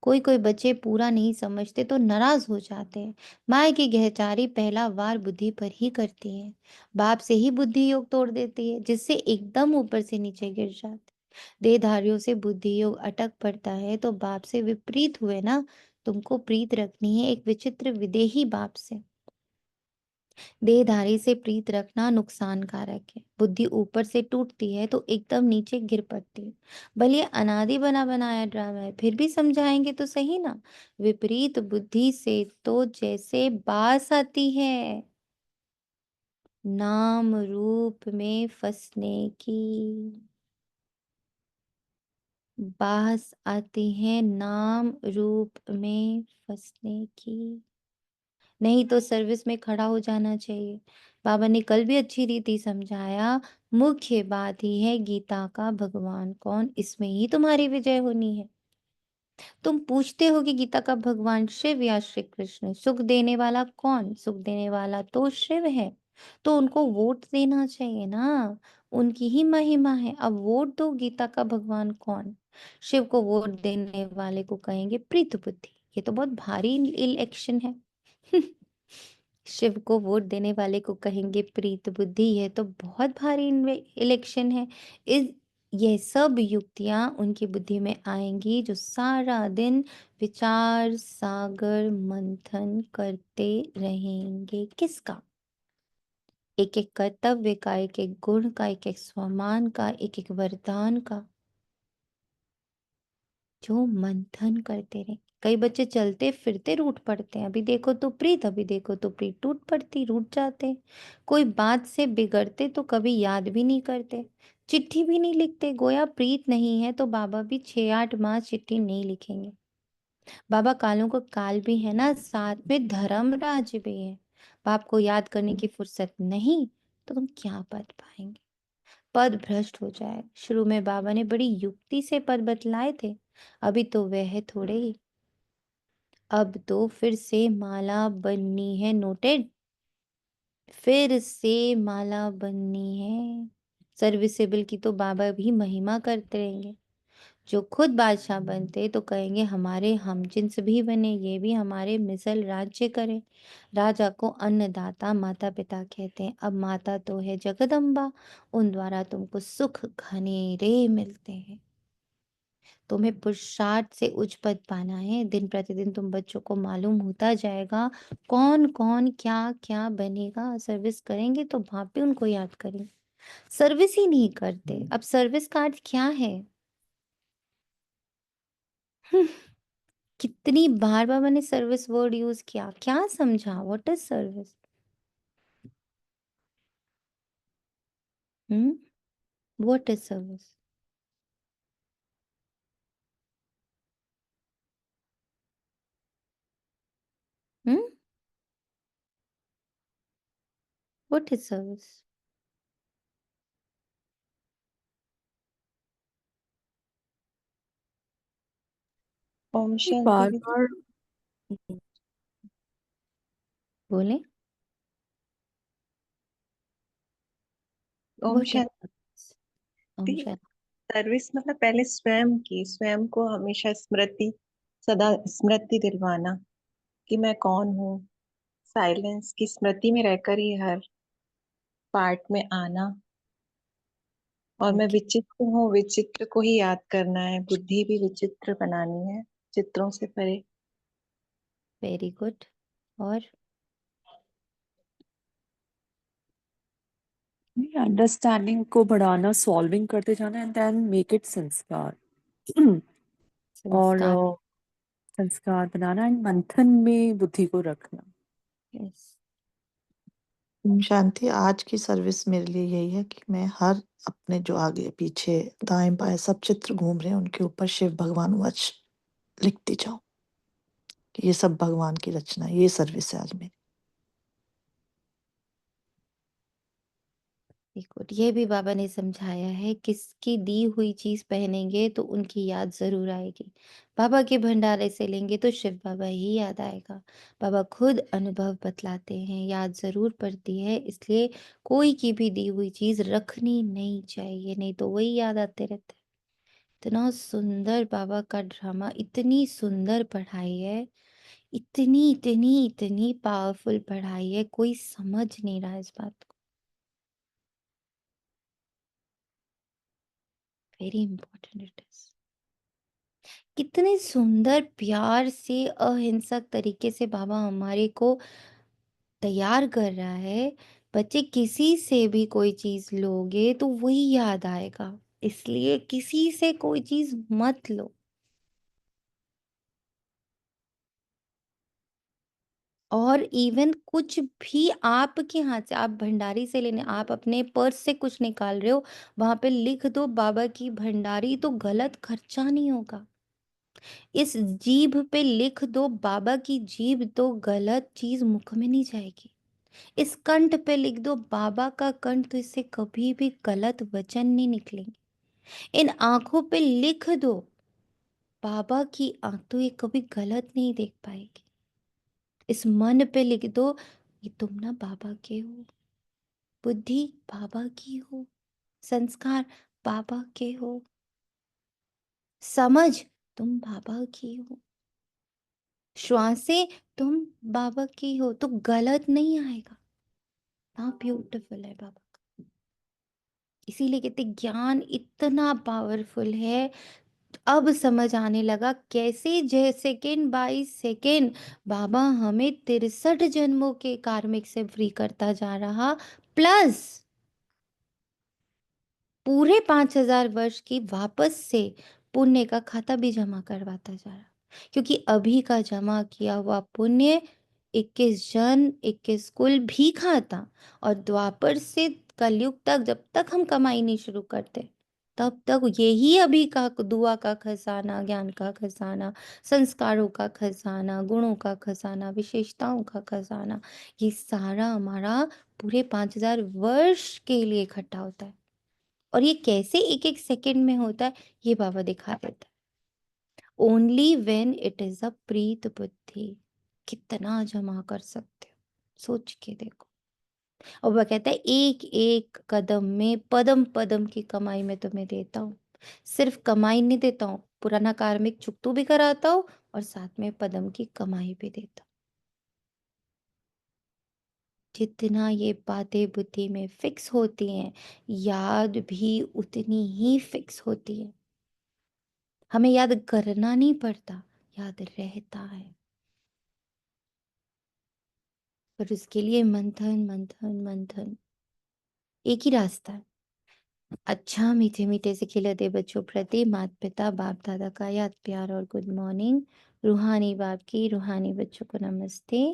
कोई कोई बच्चे पूरा नहीं समझते तो नाराज हो जाते हैं। माया की गहचारी पहला वार बुद्धि पर ही करती है, बाप से ही बुद्धि योग तोड़ देती है, जिससे एकदम ऊपर से नीचे गिर जाते। देहधारियों से बुद्धि योग अटक पड़ता है तो बाप से विपरीत हुए ना। तुमको प्रीत रखनी है एक विचित्र विदेही बाप से। देहधारी से प्रीत रखना नुकसानकारक है। बुद्धि ऊपर से टूटती है तो एकदम नीचे गिर पड़ती है। भले ये अनादि बना बनाया ड्रामा है, फिर भी समझाएंगे तो सही ना। विपरीत बुद्धि से तो जैसे बास आती है नाम रूप में फंसने की, बास आती है नाम रूप में फंसने की। नहीं तो सर्विस में खड़ा हो जाना चाहिए। बाबा ने कल भी अच्छी रीति समझाया, मुख्य बात ही है गीता का भगवान कौन, इसमें ही तुम्हारी विजय होनी है। तुम पूछते हो कि गीता का भगवान शिव या श्री कृष्ण, सुख देने वाला कौन, सुख देने वाला तो शिव है, तो उनको वोट देना चाहिए ना, उनकी ही महिमा है। अब वोट दो, गीता का भगवान कौन। शिव को वोट देने वाले को कहेंगे प्रीत बुद्धि, ये तो बहुत भारी इलेक्शन है। शिव को वोट देने वाले को कहेंगे प्रीत बुद्धि, यह तो बहुत भारी इलेक्शन है। इस ये सब युक्तियां उनकी बुद्धि में आएंगी जो सारा दिन विचार सागर मंथन करते रहेंगे। किसका? एक एक कर्तव्य का, एक एक गुण का, एक एक स्वमान का, एक एक वरदान का, जो मंथन करते रहे। कई बच्चे चलते फिरते रूठ पड़ते हैं, अभी देखो तो प्रीत, अभी देखो तो प्रीत, टूट पड़ती रूठ जाते। कोई बात से बिगड़ते तो कभी याद भी नहीं करते, चिट्ठी भी नहीं लिखते। गोया प्रीत नहीं है तो बाबा भी 6-8 माह चिट्ठी नहीं लिखेंगे। बाबा कालों का काल भी है ना, साथ में धर्मराज भी है। बाप को याद करने की फुर्सत नहीं तो तुम क्या पढ़ पाएंगे, पद भ्रष्ट हो जाए। शुरू में बाबा ने बड़ी युक्ति से पद बतलाए थे, अभी तो वह है थोड़े ही। अब तो फिर से माला बननी है, नोटेड, फिर से माला बननी है। सर्विसेबल की तो बाबा भी महिमा करते रहेंगे। जो खुद बादशाह बनते तो कहेंगे हमारे हम जिन्स भी बने, ये भी हमारे मिसल राज्य करे। राजा को अन्नदाता माता पिता कहते हैं, अब माता तो है जगदम्बा, उन द्वारा तुमको सुख घनेरे मिलते हैं। तुम्हें पुरुषार्थ से उच्च पद पाना है। दिन प्रतिदिन तुम बच्चों को मालूम होता जाएगा कौन कौन क्या क्या बनेगा। सर्विस करेंगे तो बाप भी उनको याद करेंगे। सर्विस ही नहीं करते, अब सर्विस का अर्थ क्या है? कितनी बार बार मैंने सर्विस वर्ड यूज किया, क्या समझा, what is service? What is service? Hmm What is service? ओम ये शांति बार दीदी। बार बोले ओम What is शांति। service? ओम शांति। सर्विस मतलब पहले स्वयं को हमेशा सदा स्मृति दिलवाना कि मैं कौन हूँ। साइलेंस की स्मृति में रहकर ही हर पार्ट में आना। और मैं Okay, विचित्र हूँ, विचित्र को ही याद करना है। बुद्धि भी विचित्र बनानी है, चित्रों से परे। very good. और अंडरस्टैंडिंग को बढ़ाना, सॉल्विंग करते जाना एंड देन मेक इट संस्कार। और संस्कार। संस्कार बनाना एंड मंथन में बुद्धि को रखना। Yes. ओम शांति। आज की सर्विस मेरे लिए यही है कि मैं हर अपने जो आगे पीछे दाएं बाएं सब चित्र घूम रहे हैं उनके ऊपर शिव भगवान वच लिखती जाऊं कि ये सब भगवान की रचना है। ये सर्विस है आज मेरी। देखो ये भी बाबा ने समझाया है, किसकी दी हुई चीज पहनेंगे तो उनकी याद जरूर आएगी। बाबा के भंडारे से लेंगे तो शिव बाबा ही याद आएगा। बाबा खुद अनुभव बतलाते हैं, याद जरूर पड़ती है, इसलिए कोई की भी दी हुई चीज रखनी नहीं चाहिए, नहीं तो वही याद आते रहते हैं। इतना सुंदर बाबा का ड्रामा, इतनी सुंदर पढ़ाई है, इतनी इतनी इतनी पावरफुल पढ़ाई है, कोई समझ नहीं रहा इस बात को। Very important it is. कितने सुंदर प्यार से अहिंसक तरीके से बाबा हमारे को तैयार कर रहा है। बच्चे किसी से भी कोई चीज लोगे तो वही याद आएगा, इसलिए किसी से कोई चीज मत लो। और इवन कुछ भी आपके हाथ से, आप भंडारी से लेने, आप अपने पर्स से कुछ निकाल रहे हो, वहां पे लिख दो बाबा की भंडारी, तो गलत खर्चा नहीं होगा। इस जीभ पे लिख दो बाबा की जीभ, तो गलत चीज मुख में नहीं जाएगी। इस कंठ पे लिख दो बाबा का कंठ, तो इससे कभी भी गलत वचन नहीं निकलेंगे। इन आंखों पे लिख दो बाबा की आंख, तो ये कभी गलत नहीं देख पाएगी। इस मन पे लिख दो ये तुम ना बाबा के हो, बुद्धि बाबा की हो, संस्कार बाबा के हो, समझ तुम बाबा की हो, श्वासें तुम बाबा की हो, तो गलत नहीं आएगा। ना ब्यूटीफुल है बाबा का। इसीलिए कहते ज्ञान इतना पावरफुल है। अब समझ आने लगा कैसे, जय सेकेंड बाई सेकेंड बाबा हमें 63 जन्मों के कार्मिक से फ्री करता जा रहा, प्लस पूरे 5000 वर्ष की वापस से पुण्य का खाता भी जमा करवाता जा रहा। क्योंकि अभी का जमा किया हुआ पुण्य 21 जन्म 21 कुल भी खाता। और द्वापर से कलयुग तक जब तक हम कमाई नहीं शुरू करते, तब तक यही अभी का दुआ का खजाना, ज्ञान का खजाना, संस्कारों का खजाना, गुणों का खजाना, विशेषताओं का खजाना, ये सारा हमारा पूरे 5000 वर्ष के लिए इकट्ठा होता है। और ये कैसे एक एक सेकंड में होता है, ये बाबा दिखा देता है। Only when it is a प्रीत बुद्धि। कितना जमा कर सकते हो, सोच के देखो। और वह कहता है एक एक कदम में पदम पदम की कमाई मैं तुम्हें देता हूँ। सिर्फ कमाई नहीं देता हूँ, पुराना कार्मिक चुकतू भी कराता हूँ, और साथ में पदम की कमाई भी देता हूँ। जितना ये बातें बुद्धि में फिक्स होती हैं, याद भी उतनी ही फिक्स होती है। हमें याद करना नहीं पड़ता, याद रहता है। पर उसके लिए मंथन मंथन मंथन, एक ही रास्ता है। अच्छा मीठे मीठे से खिलते बच्चों प्रति माता पिता बाप दादा का याद प्यार और गुड मॉर्निंग। रूहानी बाप की रूहानी बच्चों को नमस्ते।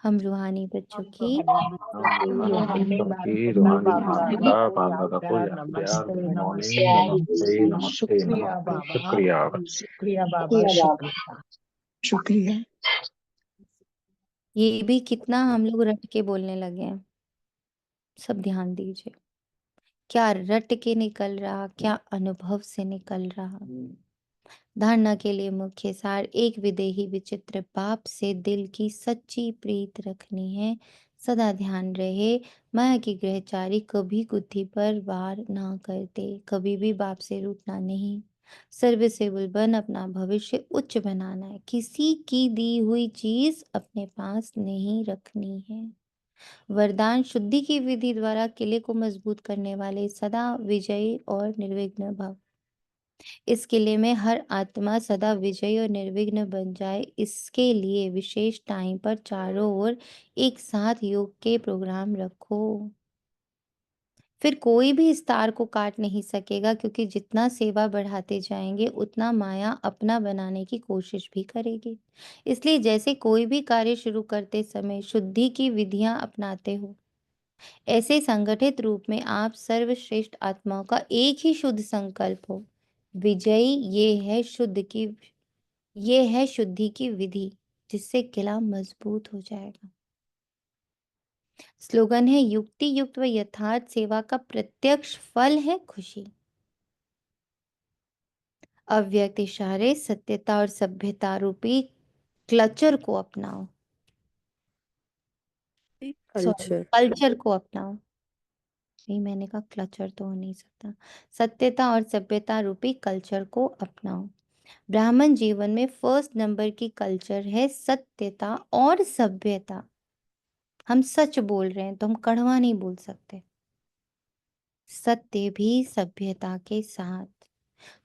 हम रूहानी बच्चों हम की रूहानी रूहानी बच्चों बच्चों की की रूहानी रूहानी बाप माता दादा पिता को बाप याद दादा को प्यार याद प्यार नमस्ते गुड मॉर्निंग नमस्ते नमस्ते नमस्ते शुक्रिया नमस्ते बाबा, शुक्रिया। शुक्रिया बाबा, शुक्रिया शुक्रिया। ये भी कितना हम लोग रट के बोलने लगे हैं। सब ध्यान दीजिए, क्या रट के निकल रहा, क्या अनुभव से निकल रहा। धारणा के लिए मुख्य सार, एक विदेही विचित्र बाप से दिल की सच्ची प्रीत रखनी है। सदा ध्यान रहे, माया की ग्रहचारी कभी बुद्धि पर वार ना करते, कभी भी बाप से रूठना नहीं। सर्विसेबल बन अपना भविष्य उच्च बनाना है, किसी की दी हुई चीज अपने पास नहीं रखनी है। वरदान, शुद्धि की विधि द्वारा किले को मजबूत करने वाले सदा विजयी और निर्विघ्न भव। इस किले में हर आत्मा सदा विजयी और निर्विघ्न बन जाए, इसके लिए विशेष टाइम पर चारों ओर एक साथ योग के प्रोग्राम रखो। फिर कोई भी इस तार को काट नहीं सकेगा, क्योंकि जितना सेवा बढ़ाते जाएंगे उतना माया अपना बनाने की कोशिश भी करेगी। इसलिए जैसे कोई भी कार्य शुरू करते समय शुद्धि की विधियां अपनाते हो, ऐसे संगठित रूप में आप सर्वश्रेष्ठ आत्माओं का एक ही शुद्ध संकल्प हो। विजयी ये है शुद्धि की विधि, जिससे किला मजबूत हो जाएगा। स्लोगन है, युक्ति युक्त व यथार्थ सेवा का प्रत्यक्ष फल है खुशी। अव्यक्त इशारे, सत्यता और सभ्यता रूपी क्लचर को अपनाओ, सॉरी कल्चर। कल्चर को अपनाओ। नहीं, मैंने कहा क्लचर तो हो नहीं सकता। सत्यता और सभ्यता रूपी कल्चर को अपनाओ। ब्राह्मण जीवन में फर्स्ट नंबर की कल्चर है सत्यता और सभ्यता। हम सच बोल रहे हैं तो हम कड़वा नहीं बोल सकते, सत्य भी सभ्यता के साथ।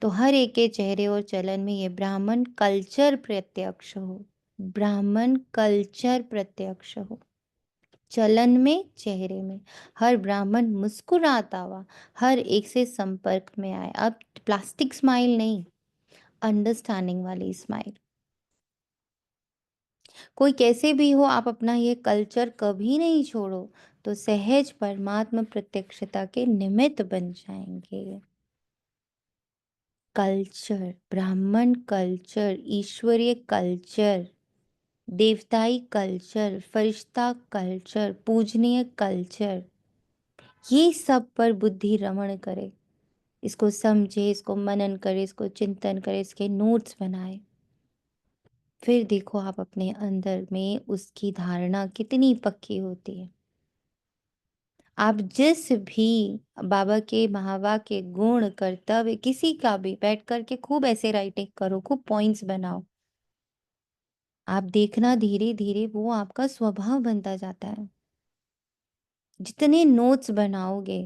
तो हर एक के चेहरे और चलन में ये ब्राह्मण कल्चर प्रत्यक्ष हो, ब्राह्मण कल्चर प्रत्यक्ष हो। चलन में, चेहरे में, हर ब्राह्मण मुस्कुराता हुआ हर एक से संपर्क में आए। अब प्लास्टिक स्माइल नहीं, अंडरस्टैंडिंग वाली स्माइल। कोई कैसे भी हो, आप अपना ये कल्चर कभी नहीं छोड़ो, तो सहज परमात्मा प्रत्यक्षता के निमित्त बन जाएंगे। कल्चर, ब्राह्मण कल्चर, ईश्वरीय कल्चर, देवताई कल्चर, फरिश्ता कल्चर, पूजनीय कल्चर, ये सब पर बुद्धि रमण करे, इसको समझे, इसको मनन करे, इसको चिंतन करे, इसके नोट्स बनाए। फिर देखो आप अपने अंदर में उसकी धारणा कितनी पक्की होती है। आप जिस भी बाबा के महावा के गुण, कर्तव्य, किसी का भी बैठ करके खूब ऐसे राइटिंग करो, खूब पॉइंट्स बनाओ। आप देखना धीरे धीरे वो आपका स्वभाव बनता जाता है। जितने नोट्स बनाओगे,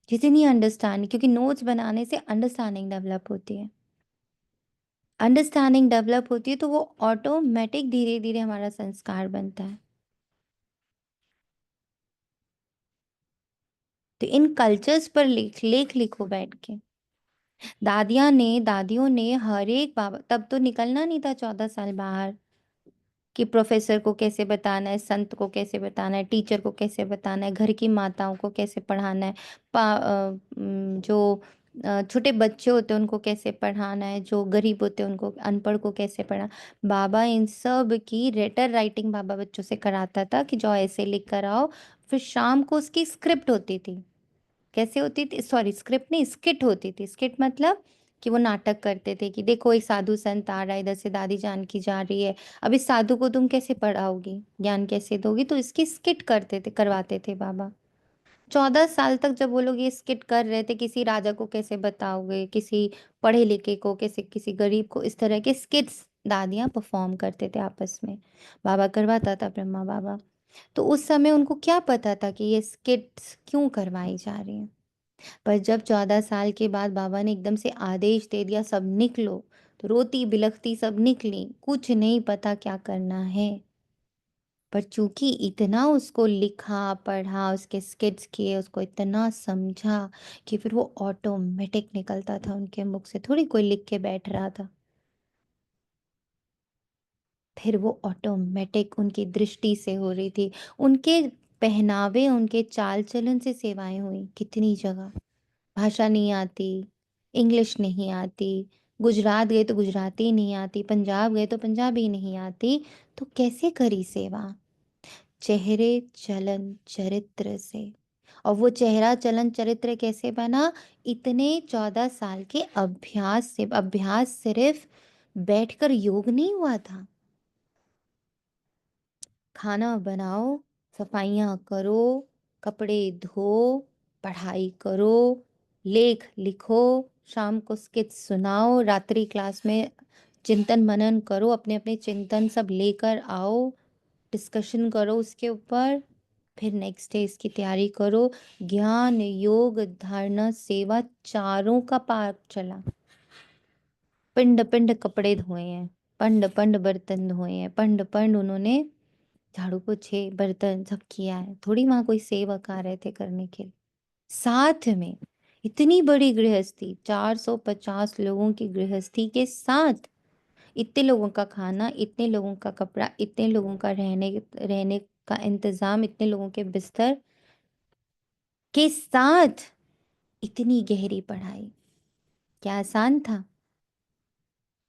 जितनी अंडरस्टैंडिंग, क्योंकि नोट्स बनाने से अंडरस्टैंडिंग डेवलप होती है। अंडरस्टैंडिंग डेवलप होती है तो वो ऑटोमेटिक धीरे धीरे हमारा संस्कार बनता है। तो इन कल्चर्स पर लेख लिखो बैठ के। दादियों ने हर एक बाबा, तब तो निकलना नहीं था 14 साल बाहर, कि प्रोफेसर को कैसे बताना है, संत को कैसे बताना है, टीचर को कैसे बताना है, घर की माताओं को कैसे पढ़ाना है, जो छोटे बच्चे होते हैं उनको कैसे पढ़ाना है, जो गरीब होते हैं उनको, अनपढ़ को कैसे पढ़ा। बाबा इन सब की लेटर राइटिंग बाबा बच्चों से कराता था, कि जाओ ऐसे लिख कर आओ। फिर शाम को उसकी स्क्रिप्ट होती थी। कैसे होती थी, सॉरी स्क्रिप्ट नहीं, स्किट होती थी। स्किट मतलब कि वो नाटक करते थे कि देखो एक साधु संत आ रहा है, इधर से दादी जान की जा रही है, अब इस साधु को तुम कैसे पढ़ाओगी, ज्ञान कैसे दोगी, तो इसकी स्किट करवाते थे बाबा। 14 साल तक जब वो लोग ये स्किट कर रहे थे, किसी राजा को कैसे बताओगे, किसी पढ़े लिखे को कैसे, किसी गरीब को, इस तरह के स्किट्स दादियाँ परफॉर्म करते थे आपस में। बाबा करवाता था, ब्रह्मा बाबा। तो उस समय उनको क्या पता था कि ये स्किट्स क्यों करवाई जा रही हैं। पर जब 14 साल के बाद बाबा ने एकदम से आदेश दे दिया, सब निकलो, तो रोती बिलखती सब निकली, कुछ नहीं पता क्या करना है। पर चूंकि इतना उसको लिखा पढ़ा, उसके स्किट्स किए, उसको इतना समझा, कि फिर वो ऑटोमेटिक निकलता था उनके मुख से, थोड़ी कोई लिख के बैठ रहा था। फिर वो ऑटोमेटिक उनकी दृष्टि से हो रही थी, उनके पहनावे, उनके चाल चलन से सेवाएं हुई। कितनी जगह भाषा नहीं आती, इंग्लिश नहीं आती, गुजरात गए तो गुजराती नहीं आती, पंजाब गए तो पंजाबी नहीं आती, तो कैसे करी सेवा? चेहरे, चलन, चरित्र से। और वो चेहरा चलन चरित्र कैसे बना? इतने 14 साल के अभ्यास से। अभ्यास सिर्फ बैठकर योग नहीं हुआ था। खाना बनाओ, सफाइयाँ करो, कपड़े धो, पढ़ाई करो, लेख लिखो, शाम को स्किट सुनाओ, रात्रि क्लास में चिंतन मनन करो, अपने अपने चिंतन सब लेकर आओ, डिस्कशन करो उसके ऊपर, फिर नेक्स्ट डे इसकी तैयारी करो। ज्ञान, योग, धारणा, सेवा, चारों का पाठ चला। पिंड पिंड कपड़े धोए हैं, पंड पंड बर्तन धोए हैं, पंड पंड उन्होंने झाड़ू पोछे बर्तन सब किया है। थोड़ी वहां कोई सेवक आ रहे थे करने के लिए। साथ में इतनी बड़ी गृहस्थी, 450 लोगों की गृहस्थी के साथ, इतने लोगों का खाना, इतने लोगों का कपड़ा, इतने लोगों का रहने रहने का इंतजाम, इतने लोगों के बिस्तर के साथ इतनी गहरी पढ़ाई, क्या आसान था?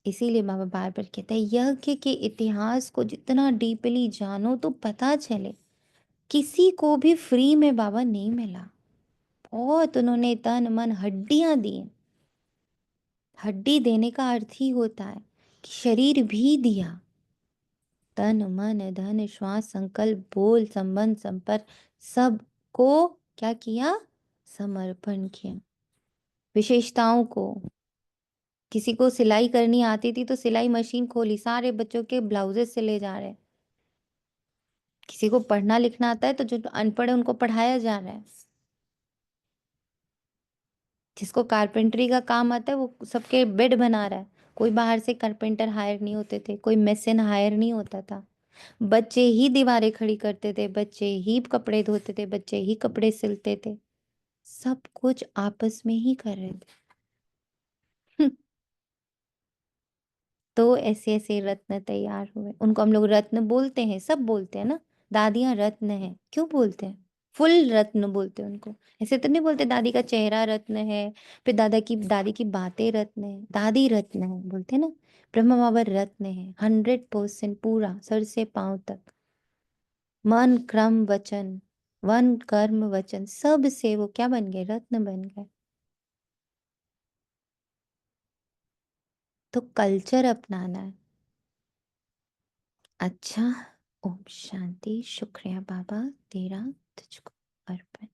इसीलिए बाबा बार बार कहते हैं यज्ञ के इतिहास को जितना डीपली जानो तो पता चले किसी को भी फ्री में बाबा नहीं मिला। बहुत उन्होंने तन मन हड्डियां दी। हड्डी देने का अर्थ ही होता है कि शरीर भी दिया। तन मन धन श्वास संकल्प बोल संबंध संपर्क सबको क्या किया? समर्पण किया। विशेषताओं को, किसी को सिलाई करनी आती थी तो सिलाई मशीन खोली, सारे बच्चों के ब्लाउजेस सिले जा रहे हैं। किसी को पढ़ना लिखना आता है तो जो अनपढ़ है उनको पढ़ाया जा रहा है। जिसको कारपेंटरी का काम आता है वो सबके बेड बना रहा है। कोई बाहर से कारपेंटर हायर नहीं होते थे, कोई मेसन हायर नहीं होता था। बच्चे ही दीवारें खड़ी करते थे, बच्चे ही कपड़े धोते थे, बच्चे ही कपड़े सिलते थे। सब कुछ आपस में ही कर रहे थे। तो ऐसे ऐसे रत्न तैयार हुए। उनको हम लोग रत्न बोलते हैं, सब बोलते हैं ना, दादियां रत्न है। क्यों बोलते हैं? फुल रत्न बोलते हैं उनको। ऐसे तो नहीं बोलते दादी का चेहरा रत्न है, फिर दादी की बातें रत्न है, दादी रत्न है बोलते हैं ना। ब्रह्मा बाबा रत्न है 100% पूरा, सर से पांव तक। मन क्रम वचन, वन कर्म वचन, सब से वो क्या बन गए? रत्न बन गए। तो कल्चर अपनाना है। अच्छा, ओम शांति। शुक्रिया बाबा, तेरा तुझको अर्पण।